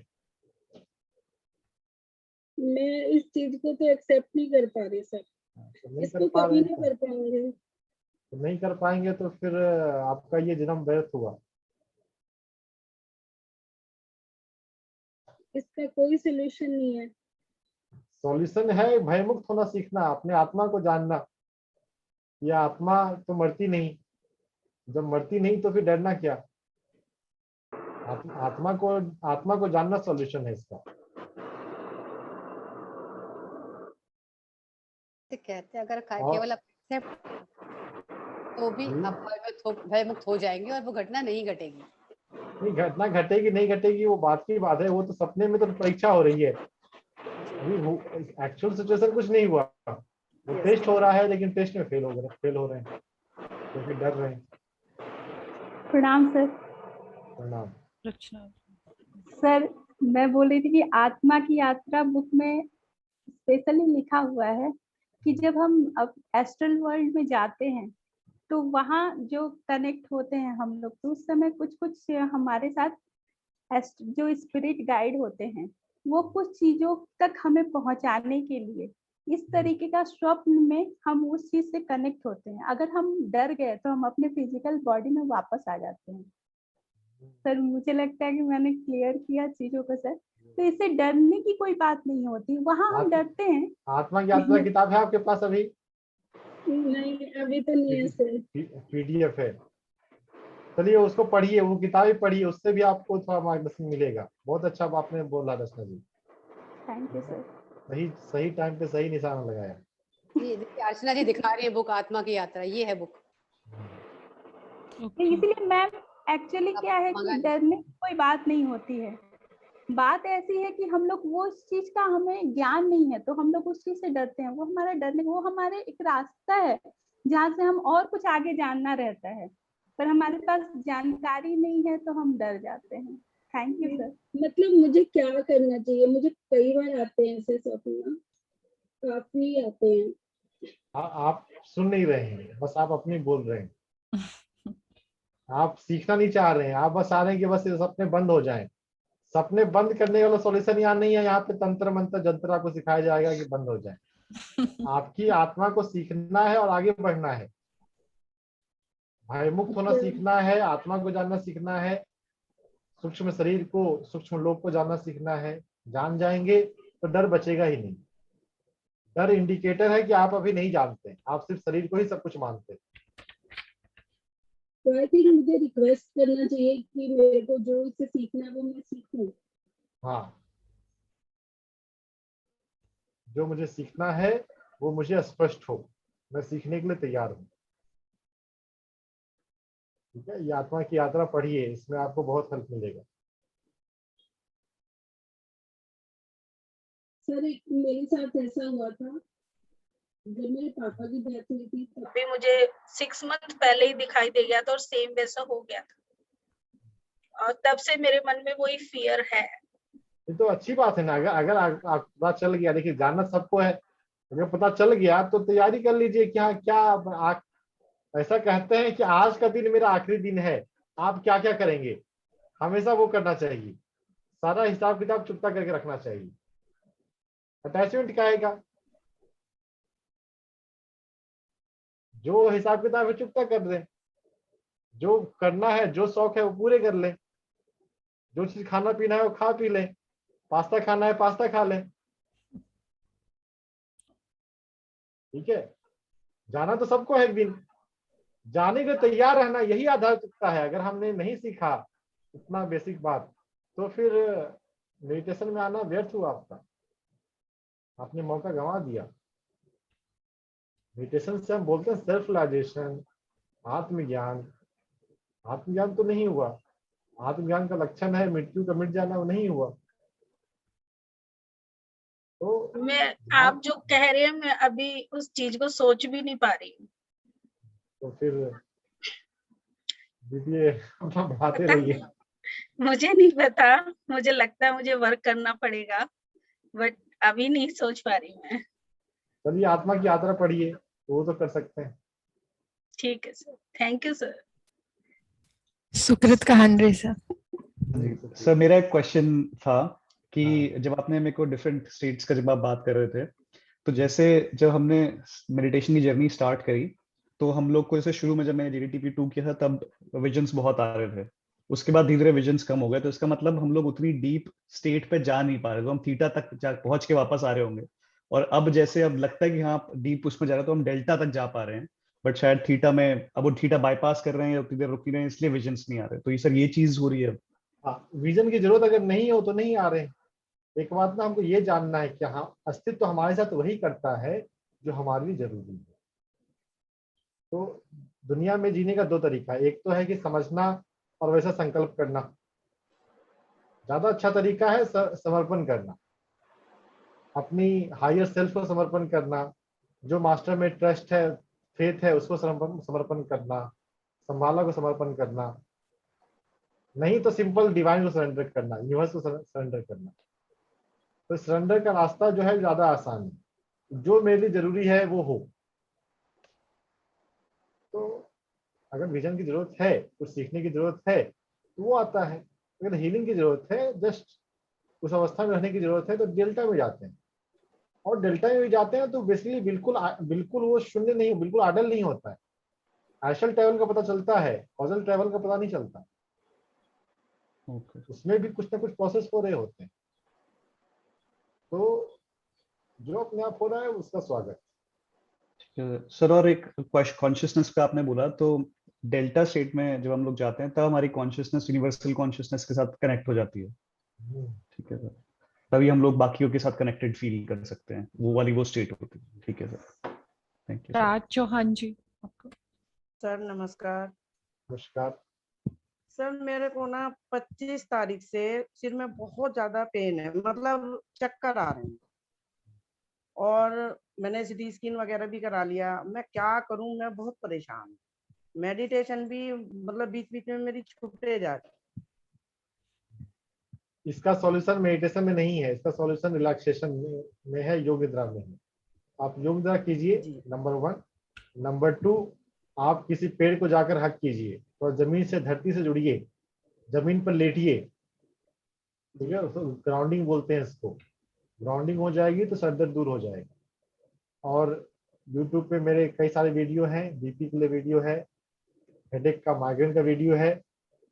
Speaker 11: मैं इस चीज को तो एक्सेप्ट नहीं कर पा रही सर,
Speaker 8: नहीं कर
Speaker 11: इसको
Speaker 8: पा
Speaker 11: कभी
Speaker 8: रहे
Speaker 11: नहीं कर पाऊंगे।
Speaker 8: तो नहीं कर पाएंगे तो फिर आपका ये जन्म व्यर्थ हुआ।
Speaker 11: इसका कोई सोल्यूशन नहीं है।
Speaker 8: सॉल्यूशन है भयमुक्त होना सीखना, अपने आत्मा को जानना। ये आत्मा तो मरती नहीं, जब मरती नहीं तो फिर डरना क्या? आत्मा को जानना सॉल्यूशन है इसका।
Speaker 1: तो कहते हैं अगर
Speaker 8: और
Speaker 1: केवल एक्सेप्ट तो भी आप भयमुक्त हो जाएंगे और वो घटना नहीं घटेगी।
Speaker 8: नहीं, घटना घटेगी नहीं घटेगी वो बात की बात है, वो तो सपने में तो परीक्षा हो रही है, अभी एक्चुअल सिचुएशन कुछ नहीं हुआ, वो टेस्ट हो रहा है, लेकिन टेस्ट में फेल हो रहे हैं क्योंकि डर रहे हैं।
Speaker 3: प्रणाम सर।
Speaker 8: प्रणाम।
Speaker 3: सर मैं बोल रही थी कि आत्मा की यात्रा बुक में स्पेशली लिखा हुआ है कि जब हम अब एस्ट्रल वर्ल्ड में जाते हैं तो वहाँ जो कनेक्ट होते हैं हम लोग, तो उस समय कुछ कुछ हमारे साथ जो स्पिरिट गाइड होते हैं वो कुछ चीजों तक हमें पहुंचाने के लिए इस तरीके का स्वप्न में हम उस चीज से कनेक्ट होते हैं। अगर हम डर गए तो हम अपने फिजिकल बॉडी में वापस आ जाते हैं। सर मुझे लगता है कि मैंने क्लियर किया चीजों को सर, तो इससे डरने की कोई बात नहीं होती, वहाँ हम डरते हैं।
Speaker 8: आत्मा की यात्रा किताब है आपके पास अभी?
Speaker 11: नहीं अभी तो नहीं है सर।
Speaker 8: पीडीएफ है, चलिए उसको पढ़िए, वो किताब ही पढ़िए, उससे भी आपको थोड़ा मार्गदर्शन मिलेगा। बहुत अच्छा आपने बोला रचना जी,
Speaker 3: थैंक यू सर।
Speaker 8: सही टाइम पे सही निशाना लगाया।
Speaker 1: ये देखिए अर्चना जी दिखा रही है बुक आत्मा की यात्रा, ये है बुक।
Speaker 3: इसलिए मैम एक्चुअली क्या है कि डरने की कोई बात नहीं होती है, बात ऐसी है कि हम लोग वो चीज का हमें ज्ञान नहीं है तो हम लोग उस चीज से डरते हैं। वो हमारा डरने, वो हमारे एक रास्ता है जहाँ से हम और कुछ आगे जानना रहता है, पर हमारे पास जानकारी नहीं है तो हम डर जाते हैं। Thank you sir.
Speaker 11: मतलब मुझे क्या करना चाहिए? मुझे कई बार आते हैं ऐसे सपना, काफी आते हैं।
Speaker 8: आप सुन नहीं रहे हैं, बस आप अपनी बोल रहे हैं। आप सीखना नहीं चाह रहे हैं, आप बस आ रहे हैं कि बस ये सपने बंद हो जाएं। सपने बंद करने वाला सॉल्यूशन यहाँ नहीं है, यहाँ पे तंत्र मंत्र जंत्र आपको सिखाया जाएगा कि बंद हो जाए। आपकी आत्मा को सीखना है और आगे बढ़ना है, भयमुक्त होना सीखना है, आत्मा को जानना सीखना है, सूक्ष्म शरीर को, सूक्ष्म लोक को जानना सीखना है। जान जाएंगे तो डर बचेगा ही नहीं। डर इंडिकेटर है कि आप अभी नहीं जानते, आप सिर्फ शरीर को ही सब कुछ मानते हैं।
Speaker 11: तो आई थिंक मुझे रिक्वेस्ट करना चाहिए कि मेरे को जो इससे सीखना है वो मैं सीखूं।
Speaker 8: हाँ, जो मुझे सीखना है वो मुझे स्पष्ट हो, मैं सीखने के लिए तैयार हूँ। ठीक है, ये आत्मा की यात्रा पढ़िए, इसमें आपको बहुत हेल्प मिलेगा।
Speaker 11: सर मेरे साथ ऐसा हुआ था, जब मेरे पापा की डेथ हुई थी तभी मुझे 6 मंथ पहले ही दिखाई दे गया था और सेम वैसा हो गया था, और तब से मेरे मन में वही फियर है।
Speaker 8: ये तो अच्छी बात है ना, अगर आप पता चल गया, देखिए जानना सबको है, अगर पता चल गया तो तैयारी कर लीजिए कि हाँ क्या ऐसा कहते हैं कि आज का दिन मेरा आखिरी दिन है, आप क्या क्या करेंगे, हमेशा वो करना चाहिए। सारा हिसाब किताब चुकता करके रखना चाहिए। अटैचमेंट क्या आएगा? जो हिसाब किताब है चुकता कर दें, जो करना है, जो शौक है वो पूरे कर लें, जो चीज खाना पीना है वो खा पी लें, पास्ता खाना है पास्ता खा लें। ठीक है, जाना तो सबको है एक दिन, जाने के तैयार रहना यही आध्यात्मिकता है। अगर हमने नहीं सीखा इतना बेसिक बात तो फिर मेडिटेशन में आना व्यर्थ हुआ आपका, आपने मौका गंवा दिया। मेडिटेशन से हम बोलते हैं सेल्फ रियलाइजेशन, आत्मज्ञान। आत्मज्ञान तो नहीं हुआ। आत्मज्ञान का लक्षण है मृत्यु का मिट जाना, वो नहीं हुआ। तो
Speaker 11: मैं आप जो कह रहे हैं मैं अभी उस चीज को सोच भी नहीं पा रही हूँ।
Speaker 8: तो फिर दीदी अपना बढ़ाते
Speaker 11: पता
Speaker 8: रहिए।
Speaker 11: नहीं, मुझे नहीं पता, मुझे लगता है मुझे वर्क करना पड़ेगा, बट अभी नहीं सोच पा रही मैं।
Speaker 8: चलिए आत्मा की यात्रा पढ़िए, वो तो कर सकते हैं।
Speaker 11: ठीक है सर, थैंक यू सर।
Speaker 6: सुकृत का 100 सर।
Speaker 5: जी सर, मेरा एक क्वेश्चन था कि जब आपने मेरे को डिफरेंट स्टेट्स का जब आप बात कर रहे थे, तो जैसे जब हमने मेडिटेशन की जर्नी स्टार्ट करी, तो हम लोग को जैसे शुरू में जब मैंने जीडीटीपी 2 किया था तब विजन्स बहुत आ रहे थे। उसके बाद धीरे धीरे विजन्स कम हो गए, तो इसका मतलब हम लोग उतनी डीप स्टेट पे जा नहीं पा रहे, तो हम थीटा तक पहुंच के वापस आ रहे होंगे। और अब जैसे अब लगता है कि हाँ डीप उसमें जा रहे हैं, तो हम डेल्टा तक जा पा रहे हैं, बट शायद थीटा में अब वो थीटा बाईपास कर रहे हैं या उतनी देर रुक रहे हैं, इसलिए विजन्स नहीं आ रहे। तो ये सर ये चीज हो रही है।
Speaker 8: हाँ, विजन की जरूरत अगर नहीं हो तो नहीं आ रहे। एक बात ना हमको ये जानना है कि हाँ अस्तित्व तो हमारे साथ वही करता है जो हमारे लिए जरूरी है। तो दुनिया में जीने का दो तरीका है, एक तो है कि समझना और वैसा संकल्प करना। ज्यादा अच्छा तरीका है समर्पण करना, अपनी हायर सेल्फ को समर्पण करना, जो मास्टर में ट्रस्ट है, फेथ है, उसको समर्पण करना, संभाला को समर्पण करना, नहीं तो सिंपल डिवाइन को सरेंडर करना, यूनिवर्स को सरेंडर करना। तो सरेंडर का रास्ता जो है ज्यादा आसान है, जो मेरे लिए जरूरी है वो हो। तो अगर विजन की जरूरत है, कुछ सीखने की जरूरत है तो वो आता है। अगर हीलिंग की जरूरत है, जस्ट उस अवस्था में रहने की जरूरत है, तो डेल्टा में जाते हैं। और डेल्टा में भी जाते हैं तो बेसिकली बिल्कुल वो शून्य नहीं, बिल्कुल आडल नहीं होता है। एस्ट्रल ट्रैवल का पता चलता है, कॉजल ट्रैवल का पता नहीं चलता। उसमें भी कुछ ना कुछ प्रोसेस हो रहे होते हैं। तो जो अपने आप हो रहा है उसका स्वागत।
Speaker 5: सर और एक कॉन्शियसनेस पे आपने बोला, तो डेल्टा स्टेट में जब हम लोग जाते हैं तब हमारी कॉन्शियसनेस यूनिवर्सल कॉन्शियसनेस के साथ कनेक्ट हो जाती है। ठीक है सर, तभी हम लोग बाकियों के साथ कनेक्टेड फील कर सकते हैं, वो वाली वो स्टेट होती है। ठीक है sir, thank you.
Speaker 2: Raj Chauhan ji.
Speaker 4: Sir नमस्कार।
Speaker 8: नमस्कार।
Speaker 4: सर मेरे को ना 25 तारीख से सिर में बहुत ज्यादा पेन है, मतलब चक्कर आ रहे हैं, और मैंने सिटी स्कैन वगैरह भी करा लिया। मैं क्या करूं, मैं बहुत परेशान हूं। मेडिटेशन भी मतलब बीच बीच में मेरी छूटे जा रही।
Speaker 8: इसका सॉल्यूशन मेडिटेशन में नहीं है, इसका सॉल्यूशन रिलैक्सेशन में है, योग निद्रा में है। आप योग निद्रा कीजिए, नंबर 1। नंबर 2, आप किसी पेड़ को जाकर हक कीजिए और जमीन से, धरती से जुड़िए, जमीन पर लेटिए। ठीक है, ग्राउंडिंग बोलते हैं इसको। ग्राउंडिंग हो जाएगी तो सर दर्द दूर हो जाएगा। और YouTube पे मेरे कई सारे वीडियो हैं, बीपी के लिए वीडियो है, हेडेक का, माइग्रेन का वीडियो है,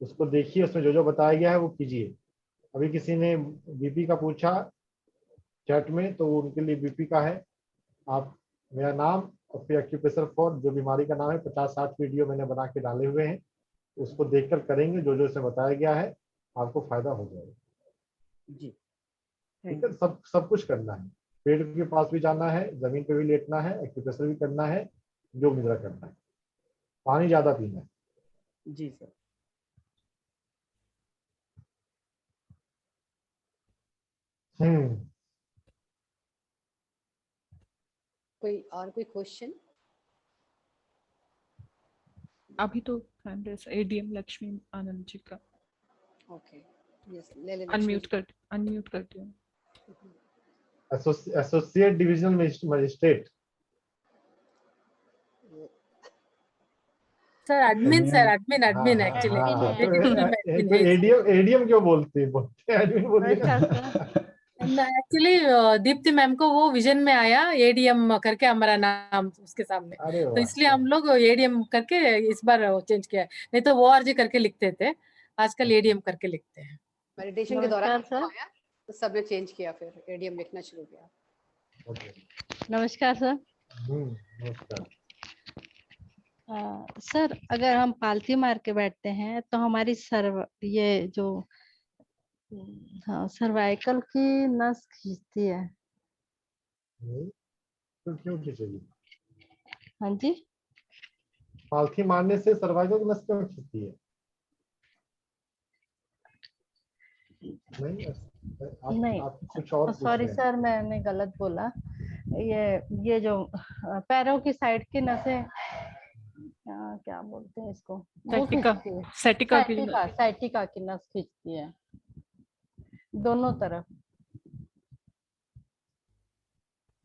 Speaker 8: उसको देखिए, उसमें जो जो बताया गया है वो कीजिए। अभी किसी ने बीपी का पूछा चैट में, तो उनके लिए बीपी का है। आप मेरा नाम और फिर एक्यूप्रेशर फॉर जो बीमारी का नाम है, 50-60 वीडियो मैंने बना के डाले हुए हैं, उसको देखकर करेंगे, जो जो इसमें बताया गया है आपको फायदा हो जाएगा।
Speaker 4: जी
Speaker 8: ठीक है, सब कुछ करना है। पेड़ के पास भी जाना है, जमीन पे भी लेटना है, एक्यूप्रेशर भी करना है, योग निद्रा करना है, पानी ज्यादा पीना है।
Speaker 4: जी सर।
Speaker 1: कोई क्वेश्चन?
Speaker 2: अभी तो एडीएम लक्ष्मी आनंद जी का।
Speaker 1: ओके, यस, ले ले।
Speaker 2: अनम्यूट कर दिया।
Speaker 8: Associate divisional magistrate.
Speaker 7: Sir admin
Speaker 8: actually ADM क्यों बोलते हैं एडमिन बोलिए।
Speaker 7: एक्चुअली दीप्ति मैम को वो विजन में आया एडीएम करके हमारा नाम उसके सामने, तो इसलिए हम लोग एडीएम करके इस बार चेंज किया, नहीं तो वो आरजे करके लिखते थे, आजकल एडीएम करके लिखते हैं।
Speaker 1: मेडिटेशन के दौरान आया तो सबने चेंज किया, फिर एडीएम लिखना शुरू किया।
Speaker 12: नमस्कार सर।
Speaker 8: नमस्कार।
Speaker 12: सर अगर हम पालथी मार के बैठते हैं तो हमारी ये जो सर्वाइकल की नस खींचती है।
Speaker 8: तो क्यों खींचेगी?
Speaker 12: हाँ जी,
Speaker 8: पालथी मारने से सर्वाइकल की नस क्यों खींचती है? नहीं,
Speaker 12: नहीं
Speaker 8: आप कुछ और पूछ
Speaker 12: सॉरी
Speaker 8: रहे हैं।
Speaker 12: सर, मैंने गलत बोला। ये जो पैरों की साइड की नसें, क्या बोलते हैं इसको, वो
Speaker 2: सैटिका
Speaker 12: खींचती है।
Speaker 2: सैटिका की
Speaker 12: साइटिका की नस खींचती है दोनों तरफ।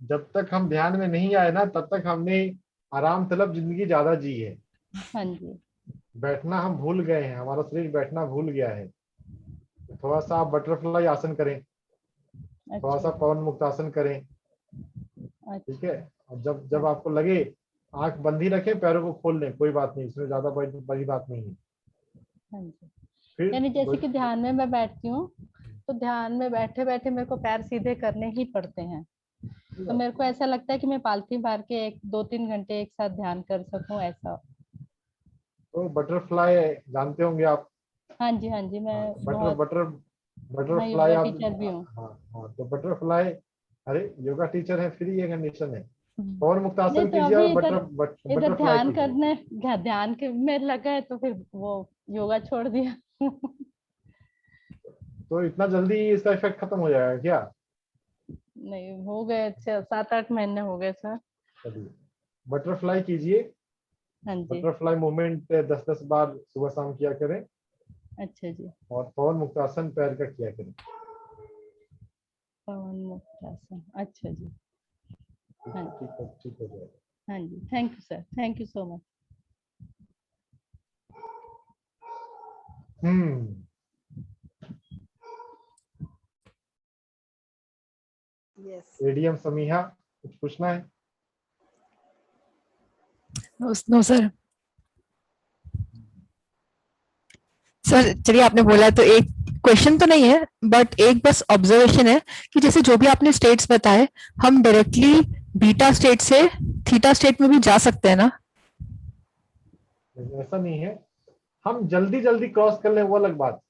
Speaker 8: जब तक हम ध्यान में नहीं आए ना, तब तक हमने आराम तलब जिंदगी ज्यादा जी है।
Speaker 12: हाँ जी,
Speaker 8: बैठना हम भूल गए हैं, हमारा शरीर बैठना भूल गया है। थोड़ा सा आप बटरफ्लाई आसन करें, थोड़ा सा पवन मुक्तासन करें, ठीक है। और जब आपको लगे, आंख बंद ही रखें, पैरों को खोल लें, कोई बात नहीं, इसमें ज्यादा बड़ी बात नहीं है।
Speaker 12: हाँ जी।
Speaker 8: फिर
Speaker 12: यानी जैसे कि ध्यान में मैं बैठती हूँ, तो ध्यान में बैठे बैठे मेरे को पैर सीधे करने ही पड़ते हैं। तो मेरे को ऐसा लगता है कि मैं पालथी मार के 2-3 घंटे एक साथ ध्यान कर सकूं, ऐसा।
Speaker 8: तो बटरफ्लाई जानते होंगे आप?
Speaker 12: हाँ जी, हाँ जी, मैं
Speaker 8: बटरफ्लाई
Speaker 12: योगा
Speaker 8: आप,
Speaker 12: टीचर भी हूँ।
Speaker 8: हाँ, तो बटरफ्लाई, अरे योगा टीचर है, फिर ये कंडीशन है। पवन मुक्तासन
Speaker 12: नहीं तो
Speaker 8: कीजिए
Speaker 12: अभी
Speaker 8: और
Speaker 12: इधर
Speaker 8: बटरफ्लाई
Speaker 12: ध्यान
Speaker 8: कीजिए।
Speaker 12: करने ध्यान के में लगा है, तो फिर वो योगा छोड़ दिया।
Speaker 8: तो इतना जल्दी इसका इफेक्ट खत्म हो जाएगा क्या?
Speaker 12: नहीं, हो गए 7-8 महीने हो गए सर।
Speaker 8: बटरफ्लाई कीजिए।
Speaker 12: हाँ जी,
Speaker 8: बटरफ्लाई मूवमेंट 10-10 बार सुबह शाम किया करें।
Speaker 12: अच्छा जी।
Speaker 8: और पवन मुक्तासन पैर का किया करें।
Speaker 12: पवन मुक्तासन, अच्छा जी। हाँ जी,
Speaker 8: ठीक हो जाएगा।
Speaker 12: हाँ जी, thank you sir, thank you so much.
Speaker 8: ADM Samiha, कुछ पूछना है?
Speaker 6: No sir. सर चलिए, आपने बोला तो एक क्वेश्चन तो नहीं है, बट एक बस ऑब्जर्वेशन है कि जैसे जो भी आपने स्टेट्स बताए, हम डायरेक्टली बीटा स्टेट से थीटा स्टेट में भी जा सकते हैं ना?
Speaker 8: ऐसा नहीं है, हम जल्दी जल्दी क्रॉस कर लें वो अलग बात,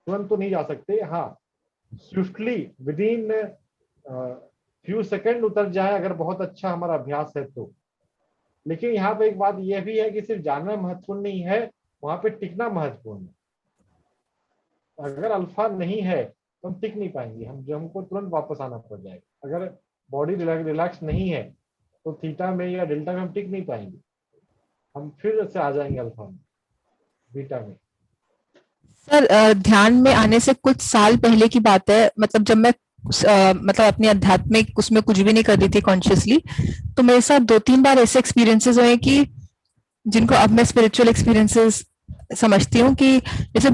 Speaker 8: तुरंत तो नहीं जा सकते। हाँ, swiftly with in few second उतर जाए, अगर बहुत अच्छा हमारा अभ्यास है तो। लेकिन यहाँ पे एक बात यह भी है कि सिर्फ जानना महत्वपूर्ण नहीं है, वहां पे टिकना महत्वपूर्ण है। अगर अल्फा नहीं है तो हम टिक नहीं पाएंगे, हमको तुरंत वापस आना पड़ जाएगा। अगर बॉडी रिलैक्स नहीं है तो थीटा में या डेल्टा में हम टिक नहीं पाएंगे, हम फिर से आ जाएंगे अल्फा में, बीटा में।
Speaker 6: सर ध्यान में आने से कुछ साल पहले की बात है, मतलब जब मैं मतलब अपनी आध्यात्मिक उसमें कुछ भी नहीं कर रही थी कॉन्शियसली, तो मेरे साथ 2-3 बार ऐसे एक्सपीरियंसेस हुए कि जिनको अब मैं स्पिरिचुअल एक्सपीरियंसेस समझती हूँ, कि जैसे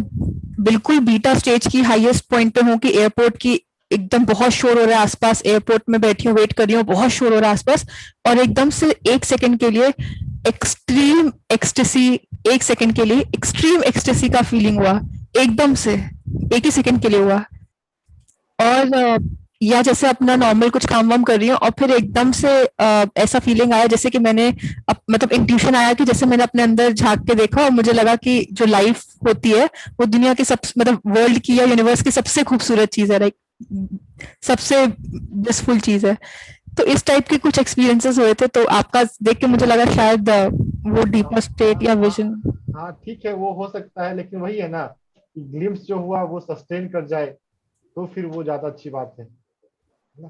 Speaker 6: बिल्कुल बीटा स्टेज की हाईएस्ट पॉइंट पे हूँ कि एयरपोर्ट की एकदम बहुत शोर हो रहा है आसपास, एयरपोर्ट में बैठी हूँ, वेट कर रही हूँ, बहुत शोर हो रहा है आसपास, और एकदम से 1 सेकंड के लिए एक्सट्रीम एक्सटेसी, 1 सेकंड के लिए एक्सट्रीम एक्सटेसी का फीलिंग हुआ, एकदम से 1 ही सेकंड के लिए हुआ। और या जैसे अपना नॉर्मल कुछ काम वाम कर रही हूँ और फिर एकदम से ऐसा फीलिंग आया जैसे कि मैंने मतलब इंट्यूशन आया कि जैसे मैंने अपने अंदर झांक के देखा और मुझे लगा कि जो लाइफ होती है वो दुनिया की मतलब वर्ल्ड की या यूनिवर्स की सबसे खूबसूरत चीज है, लाइक सबसे ब्लिसफुल चीज है। तो इस टाइप के कुछ एक्सपीरियंसेस हुए थे, तो आपका देख के मुझे लगा शायद वो डीपर स्टेट या विजन।
Speaker 8: हाँ ठीक है, वो हो सकता है, लेकिन वही है ना, ग्लिम्स जो हुआ वो सस्टेन कर जाए तो फिर वो ज्यादा अच्छी बात है ना।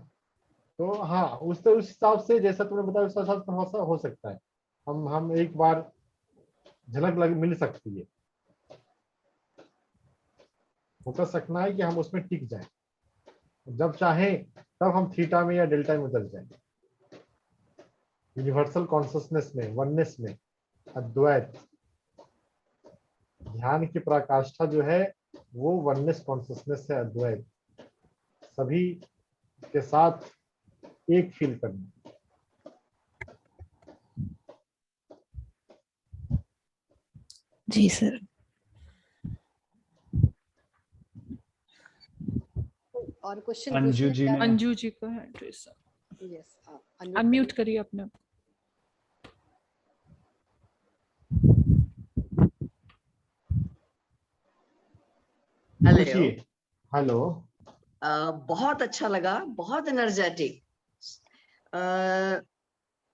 Speaker 8: तो हाँ, उस हिसाब से जैसा तुमने बताया उस हिसाब से हो सकता है, हम एक बार झलक मिल सकती है, होकर सकना है कि हम उसमें टिक जाए, जब चाहे तब हम थीटा में या डेल्टा में उतर जाए। यूनिवर्सल कॉन्शसनेस में, वननेस में, अद्वैत ध्यान की पराकाष्ठा जो है वो वननेस कॉन्शसनेस है, अद्वैत सभी के साथ एक फील करना।
Speaker 6: जी सर।
Speaker 1: और क्वेश्चन
Speaker 5: अंजू जी ने,
Speaker 2: अंजू जी को है
Speaker 1: यस,
Speaker 2: अनम्यूट करिए अपने।
Speaker 8: Hello hello.
Speaker 13: बहुत अच्छा लगा, बहुत एनर्जेटिक।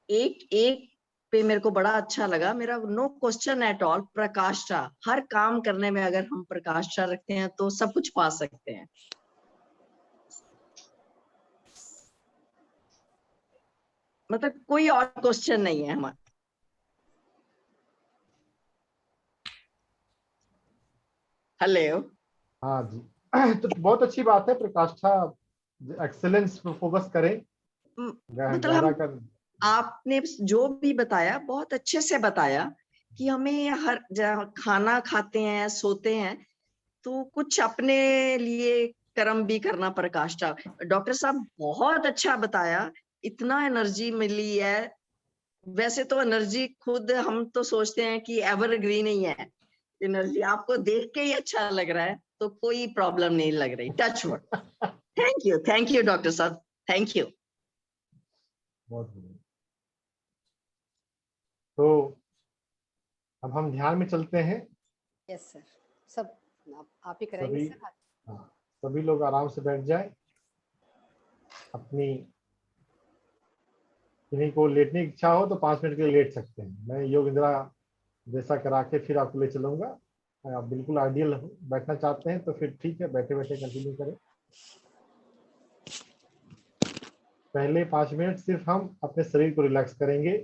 Speaker 13: एक पे मेरे को बड़ा अच्छा लगा। मेरा नो क्वेश्चन एट ऑल, प्रकाष्ठा। हर काम करने में अगर हम प्रकाष्ठा रखते हैं तो सब कुछ पा सकते हैं। मतलब कोई और क्वेश्चन नहीं है हमारा। हेलो।
Speaker 8: हाँ जी। तो बहुत अच्छी बात है, प्रकाष्ठा एक्सेलेंस पे फोकस करें,
Speaker 13: मतलब
Speaker 8: गहरा
Speaker 13: हम
Speaker 8: कर।
Speaker 13: आपने जो भी बताया बहुत अच्छे से बताया कि हमें हर खाना खाते हैं, सोते हैं, तो कुछ अपने लिए कर्म भी करना प्रकाष्ठा। डॉक्टर साहब बहुत अच्छा बताया, इतना एनर्जी मिली है। वैसे तो एनर्जी खुद हम तो सोचते हैं कि एवरग्रीन ही है एनर्जी, आपको देख के ही अच्छा लग रहा है, तो कोई प्रॉब्लम नहीं लग रही। Touch wood. Thank you doctor साहब, थैंक यू।
Speaker 8: बहुत बढ़िया। तो अब हम ध्यान में चलते हैं।
Speaker 1: यस सर, सब आप ही कराएंगे
Speaker 8: सभी,
Speaker 1: सर।
Speaker 8: हाँ, सभी लोग आराम से बैठ जाए। अपनी किन्हीं को लेटने की इच्छा हो तो 5 मिनट के लिए लेट सकते हैं। मैं योग निद्रा जैसा करा के फिर आपको ले चलूंगा। आप बिल्कुल आइडियल बैठना चाहते हैं तो फिर ठीक है, बैठे बैठे कंटिन्यू करें। पहले 5 मिनट सिर्फ हम अपने शरीर को रिलैक्स करेंगे।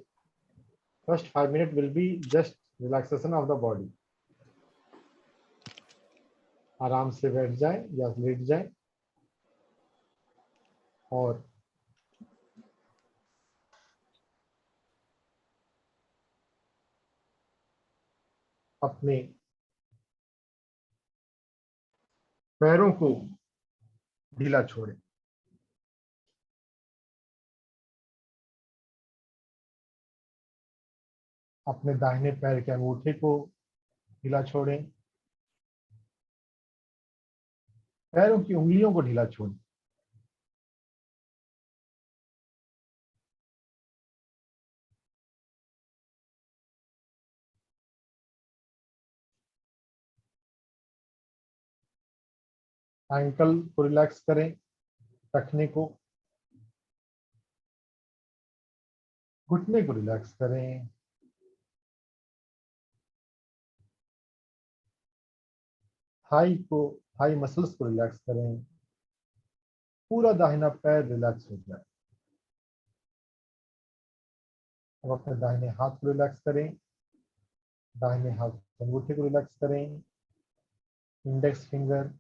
Speaker 8: First 5 minute will be just relaxation of the body. आराम से बैठ जाए या लेट जाए और अपने पैरों को ढीला छोड़ें। अपने दाहिने पैर के अंगूठे को ढीला छोड़ें। पैरों की उंगलियों को ढीला छोड़ें। एंकल को रिलैक्स करें, टखने को, घुटने को रिलैक्स करें। थाई मसल्स को रिलैक्स करें। पूरा दाहिना पैर रिलैक्स हो जाए। अब अपने दाहिने हाथ को रिलैक्स करें। दाहिने हाथ के अंगूठे को रिलैक्स करें। Index finger,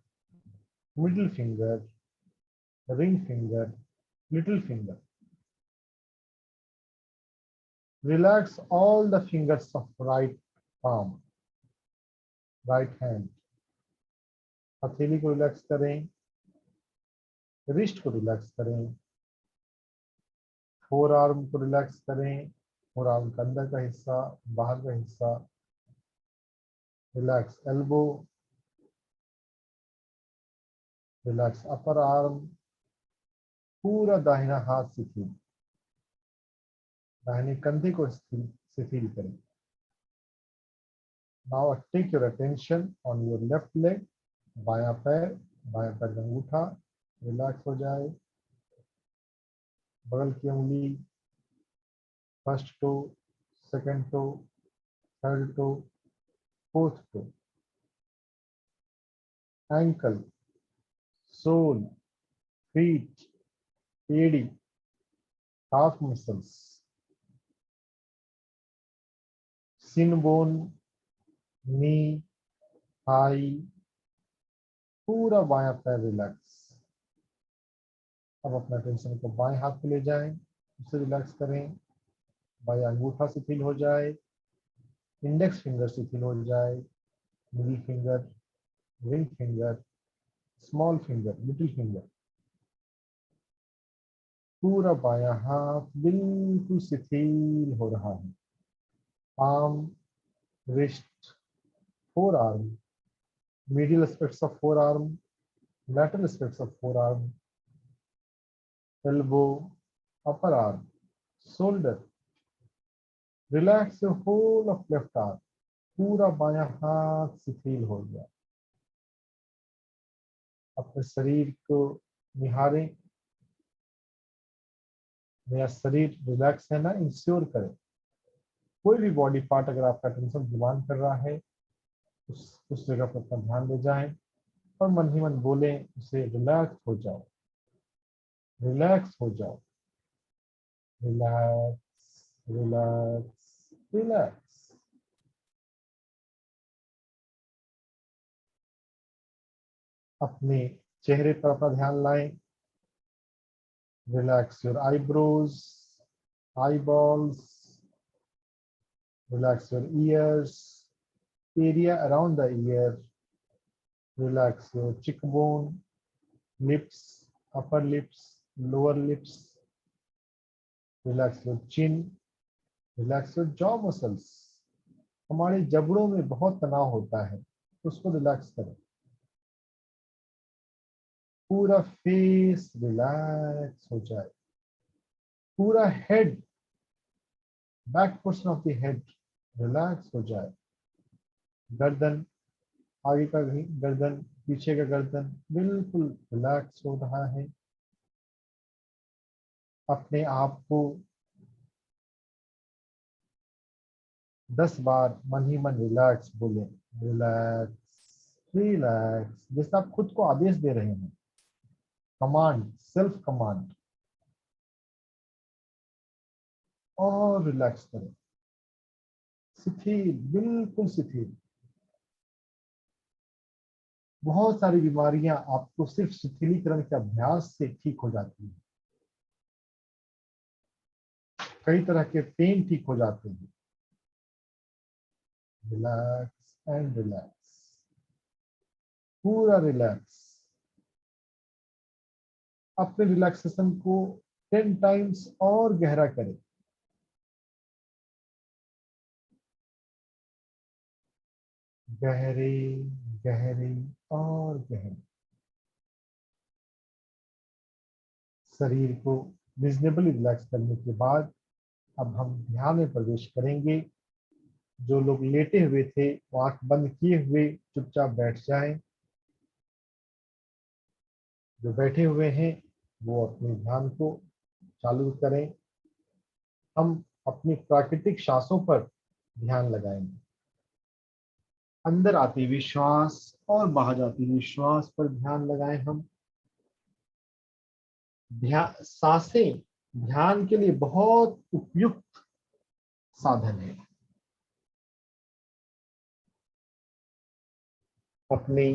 Speaker 8: middle finger, ring finger, little finger. Relax all the fingers of right palm, right hand. हथेली को रिलैक्स करें। रिस्ट को रिलैक्स करें। फोर आर्म को रिलैक्स करें। फोर आर्म का अंदर का हिस्सा, बाहर का हिस्सा। Relax elbow, relax upper arm. पूरा दाहिना हाथ शिथिल। दाहिने कंधे को शिथिल करें। Now take your attention on your left leg, बायां पैर का अंगूठा रिलैक्स हो जाए। बगल की उंगली, first toe, second toe, third toe, fourth toe. Ankle, sole, feet, एडी, calf muscles, shin bone, knee, thigh, पूरा बायां पैर रिलैक्स। अब अपना टेंशन को बाएं हाथ पे ले जाएं, उसे रिलैक्स करें। बायां अंगूठा शिथिल हो जाए। इंडेक्स फिंगर शिथिल हो जाए। Middle finger, ring finger, small finger, little finger. पूरा बायां हाथ बिल्कुल शिथिल हो रहा है। Arm, wrist, forearm, medial aspects of forearm, lateral aspects of forearm, elbow, upper arm, shoulder. Relax the whole of left arm. पूरा बायां हाथ शिथिल हो गया। अपने शरीर को निहारें। मेरा शरीर रिलैक्स है ना, इंश्योर करें। कोई भी बॉडी पार्ट अगर आपका टेंशन डिमांड कर रहा है, उस जगह पर अपना ध्यान दे जाएं और मन ही मन बोले उसे रिलैक्स हो जाओ, रिलैक्स हो जाओ, रिलैक्स, रिलैक्स, रिलैक्स। अपने चेहरे पर अपना ध्यान लाएं। Relax your eyebrows, eyeballs, relax your ears, area around the ear, relax your cheekbone, lips, upper lips, lower lips, relax your chin, relax your jaw muscles. हमारे जबड़ों में बहुत तनाव होता है, उसको रिलैक्स करें। पूरा फेस रिलैक्स हो जाए, पूरा head, back portion of the head relax हो जाए। गर्दन, आगे का गर्दन, पीछे का गर्दन बिल्कुल रिलैक्स हो रहा है। अपने आप को 10 बार मन ही मन रिलैक्स बोले, रिलैक्स, रिलैक्स, जैसे आप खुद को आदेश दे रहे हैं, कमांड, सेल्फ कमांड। और रिलैक्स करें, शिथिल, बिल्कुल शिथिल। बहुत सारी बीमारियां आपको सिर्फ शिथिलीकरण के अभ्यास से ठीक हो जाती हैं। कई तरह के पेन ठीक हो जाते हैं। रिलैक्स एंड रिलैक्स, पूरा रिलैक्स। अपने रिलैक्सेशन को 10 टाइम्स और गहरा करें। गहरे, गहरे और गहरे। शरीर को रिजनेबली रिलैक्स करने के बाद अब हम ध्यान में प्रवेश करेंगे। जो लोग लेटे हुए थे वो आंख बंद किए हुए चुपचाप बैठ जाएं। जो बैठे हुए हैं वो अपने ध्यान को चालू करें। हम अपनी प्राकृतिक सांसों पर ध्यान लगाएंगे। अंदर आती हुई श्वास और बाहर जाती हुई श्वास पर ध्यान लगाएं। हम सांसें ध्यान के लिए बहुत उपयुक्त साधन है। अपने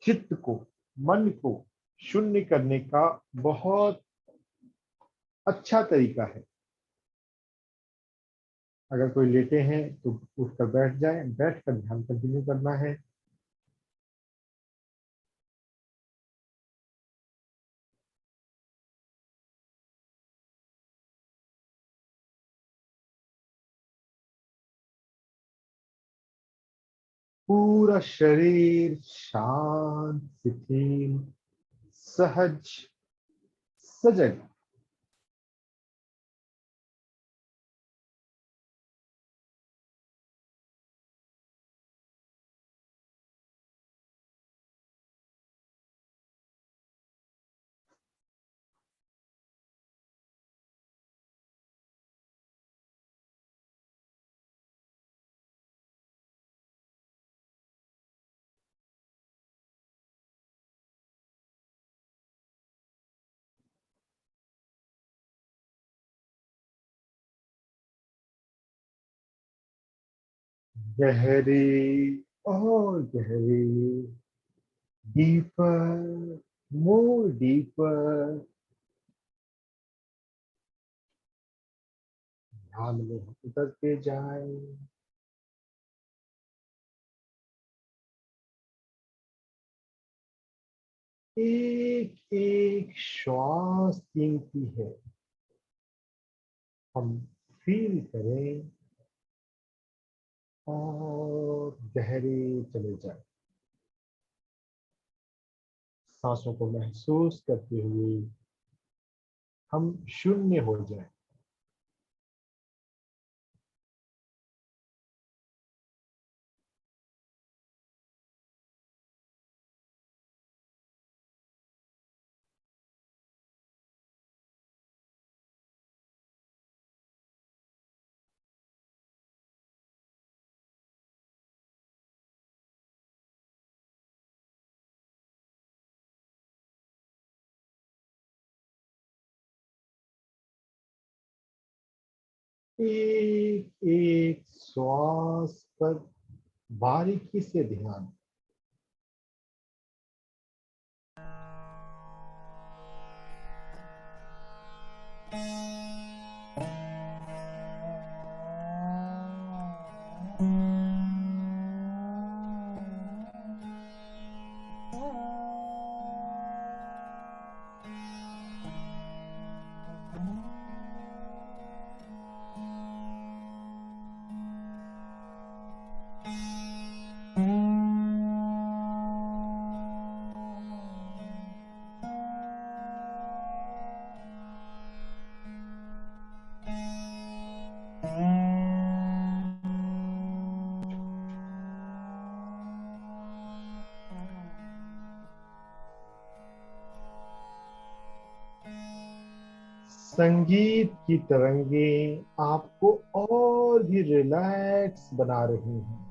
Speaker 8: चित्त को, मन को शून्य करने का बहुत अच्छा तरीका है। अगर कोई लेटे हैं तो उठकर बैठ जाए, बैठकर ध्यान कंटिन्यू करना है। पूरा शरीर शांत, शिथिल, सहज, सजग। गहरी और गहरी, डीपर, मोर डीपर। ध्यान में हम उतरते जाएं। एक एक श्वास कीमती है। हम फील करें और गहरे चले जाएं। सांसों को महसूस करते हुए हम शून्य हो जाएं। एक एक श्वास पर बारीकी से ध्यान। संगीत की तरंगें आपको और भी रिलैक्स बना रही हैं।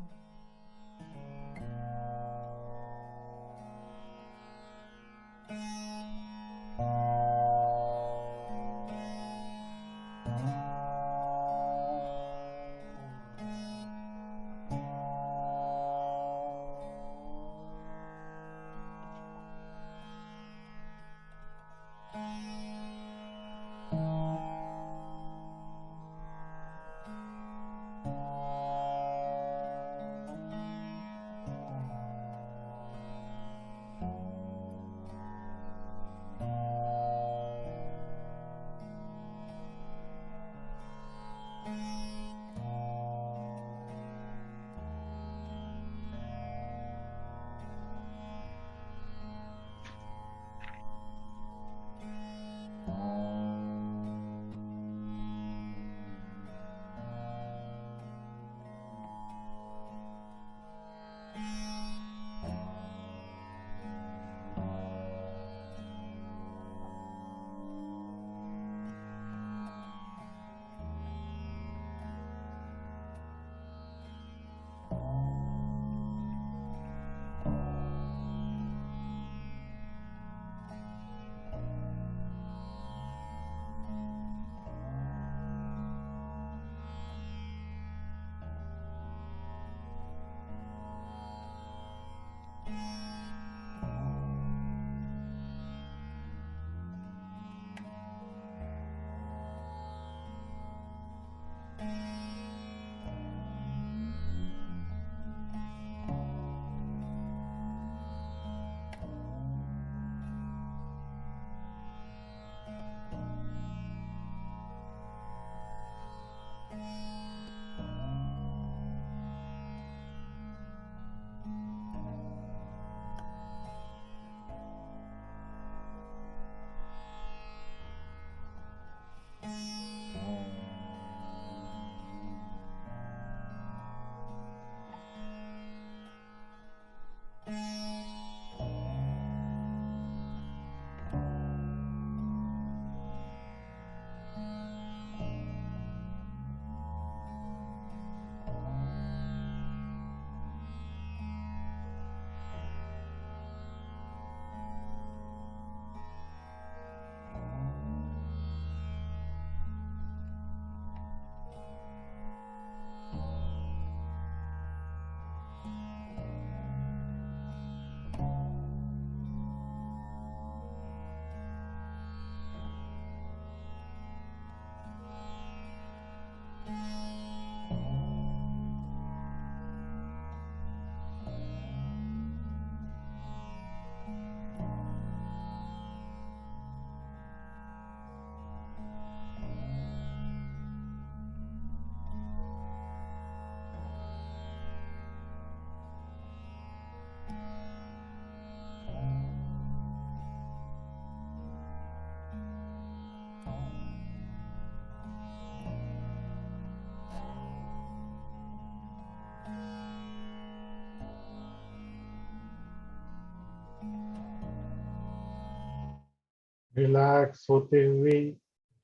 Speaker 8: रिलैक्स होते हुए,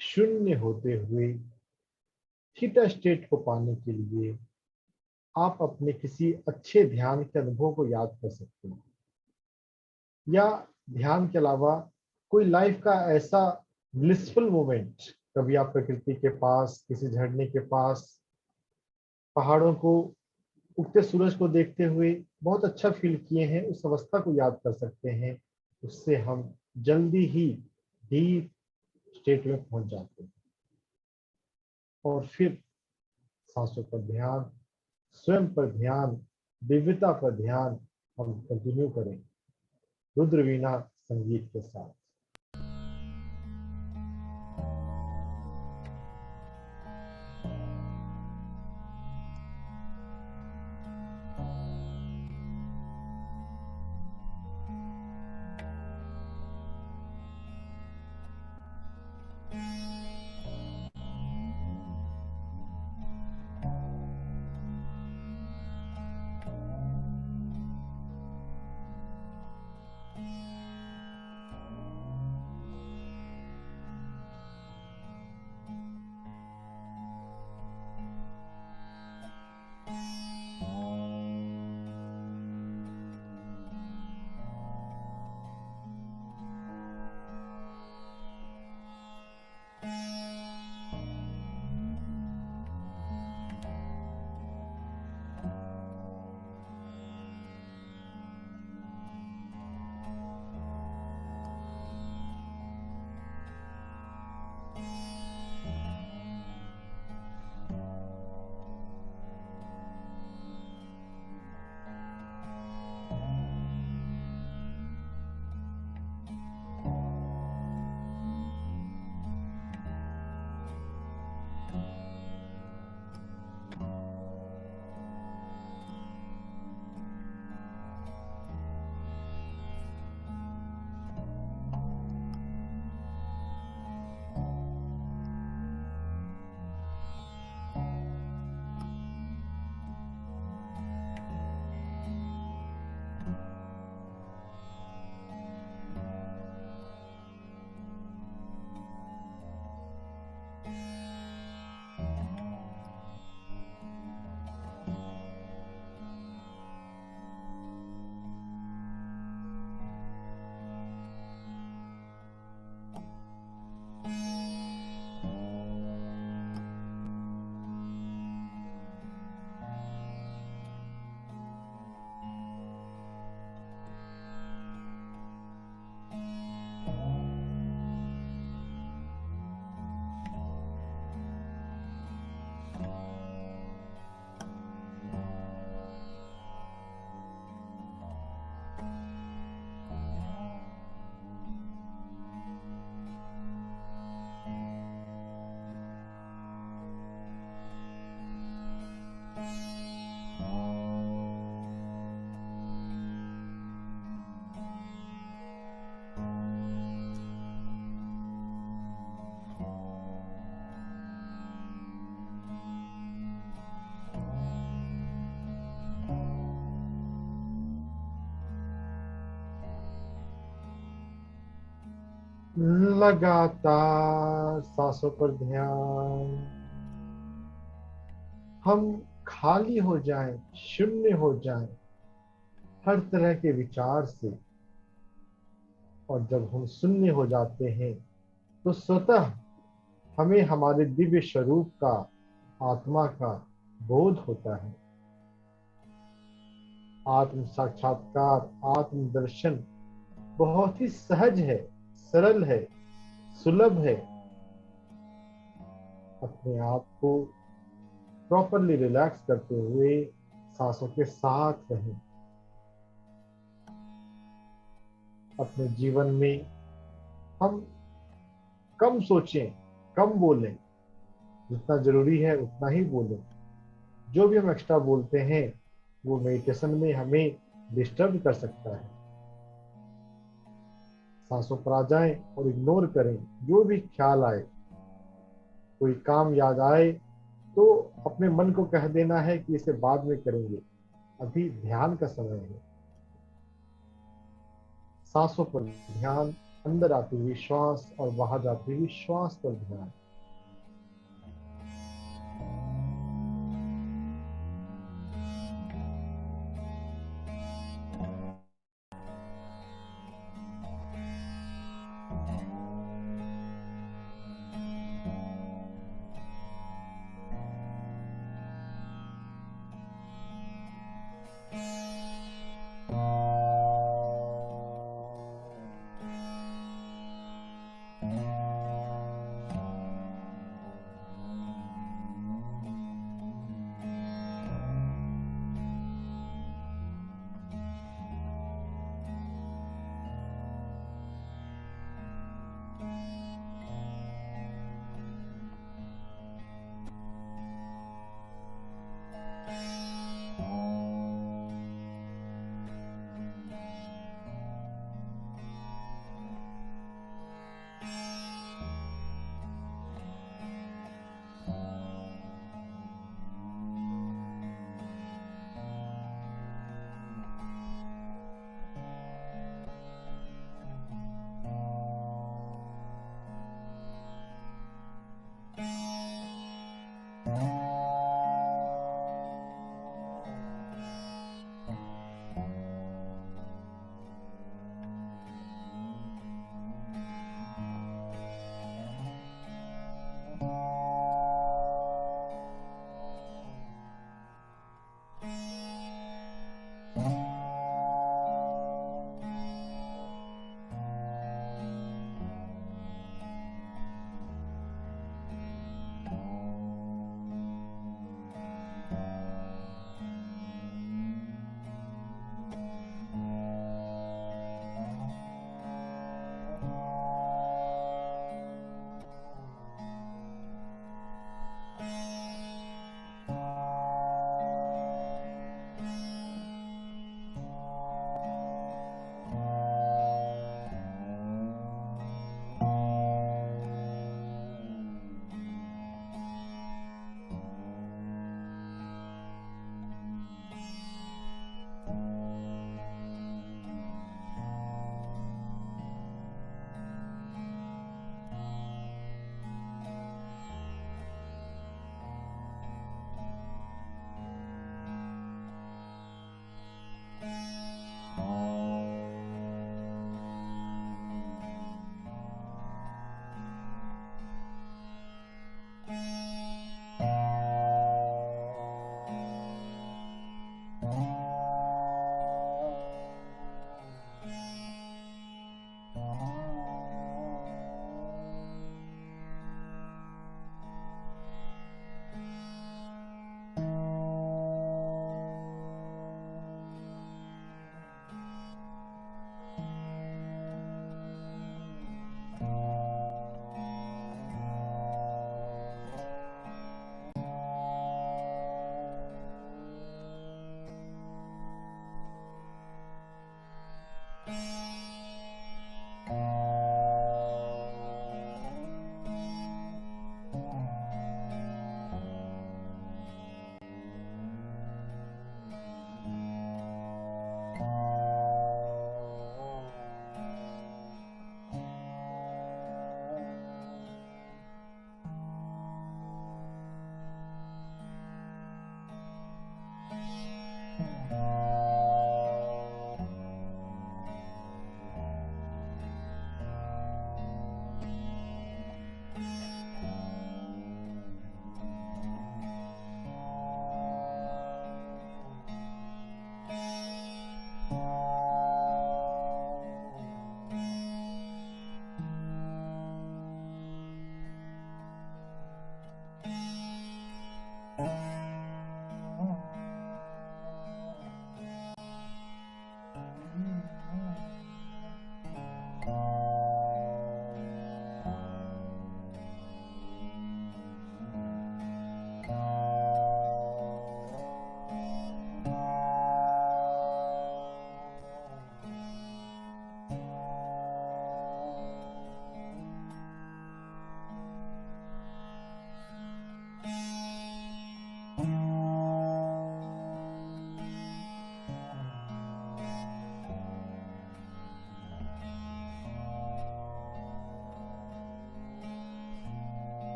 Speaker 8: शून्य होते हुए थीटा स्टेट को पाने के लिए आप अपने किसी अच्छे ध्यान के अनुभव को याद कर सकते हैं, या ध्यान के अलावा कोई लाइफ का ऐसा ब्लिसफुल मोमेंट कभी आप प्रकृति के पास, किसी झरने के पास, पहाड़ों को, उगते सूरज को देखते हुए बहुत अच्छा फील किए हैं, उस अवस्था को याद कर सकते हैं। उससे हम जल्दी ही डीप स्टेट में पहुंच जाते हैं। और फिर सांसों पर ध्यान, स्वयं पर ध्यान, दिव्यता पर ध्यान हम कंटिन्यू करें रुद्र वीणा संगीत के साथ। लगातार सांसों पर ध्यान। हम खाली हो जाएं, शून्य हो जाएं हर तरह के विचार से। और जब हम शून्य हो जाते हैं तो स्वतः हमें हमारे दिव्य स्वरूप का, आत्मा का बोध होता है। आत्म साक्षात्कार, आत्म दर्शन बहुत ही सहज है, सरल है, सुलभ है। अपने आप को प्रॉपरली रिलैक्स करते हुए सांसों के साथ रहें। अपने जीवन में हम कम सोचें, कम बोलें, जितना जरूरी है उतना ही बोलें। जो भी हम एक्स्ट्रा बोलते हैं वो मेडिटेशन में हमें डिस्टर्ब कर सकता है। सांसों पर आ जाएं और इग्नोर करें जो भी ख्याल आए। कोई काम याद आए तो अपने मन को कह देना है कि इसे बाद में करेंगे, अभी ध्यान का समय है। सांसों पर ध्यान, अंदर आती हुई श्वास और बाहर जाती हुई श्वास पर ध्यान।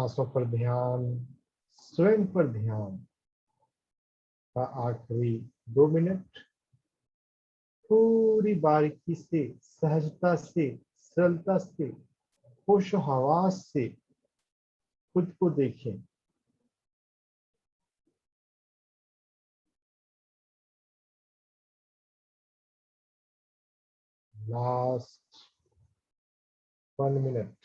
Speaker 8: सांसों पर ध्यान, स्वयं पर ध्यान का आखिरी 2 मिनट पूरी बारीकी से, सहजता से, सरलता से, होशो हवास से खुद को देखें। Last 1 minute.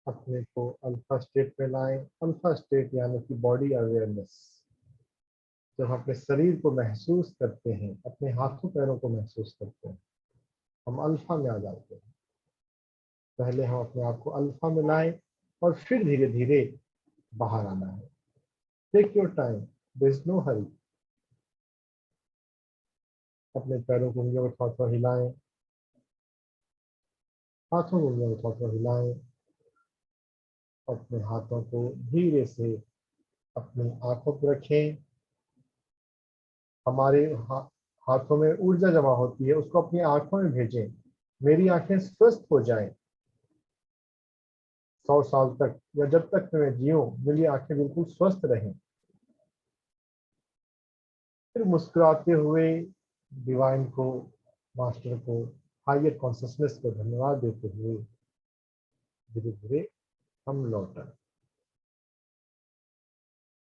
Speaker 8: अपने को अल्फा स्टेट में लाएं। अल्फा स्टेट यानी कि बॉडी अवेयरनेस। जब हम अपने शरीर को महसूस करते हैं, अपने हाथों पैरों को महसूस करते हैं, हम अल्फा में आ जाते हैं। पहले हम अपने आप को अल्फा में लाएं और फिर धीरे धीरे बाहर आना है। Take your time, there is no hurry. अपने पैरों को उंगलियों को थोड़ा थोड़ा हिलाएं, हाथों को उंगलियों को थोड़ा थोड़ा हिलाएं। अपने हाथों को धीरे से अपनी आंखों पर रखें। हमारे हाथों में ऊर्जा जमा होती है, उसको अपनी आंखों में भेजें। मेरी आंखें स्वस्थ हो जाएं। 100 साल तक या जब तक मैं जीऊं, मेरी आंखें बिल्कुल स्वस्थ रहें। फिर मुस्कुराते हुए डिवाइन को, मास्टर को, हायर कॉन्शियसनेस को धन्यवाद देते हुए धीरे धीरे हम लौटें।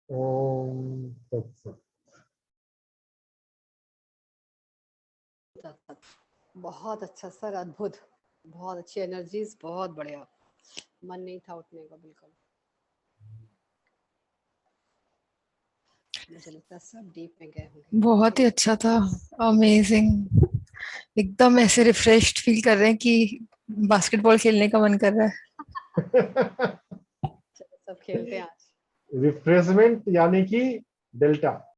Speaker 8: ओम तत्सत।
Speaker 1: बहुत अच्छा सर, अद्भुत, बहुत अच्छी एनर्जीज, बहुत बढ़िया। मन नहीं था उठने का बिल्कुल। मुझे लगता है सब डीप में गए होंगे।
Speaker 6: बहुत ही अच्छा था, अमेजिंग। एकदम ऐसे रिफ्रेश्ड फील कर रहे हैं कि बास्केटबॉल खेलने का मन कर रहा है।
Speaker 1: चलो सब खेलते हैं आज।
Speaker 8: रिफ्रेशमेंट यानी कि डेल्टा।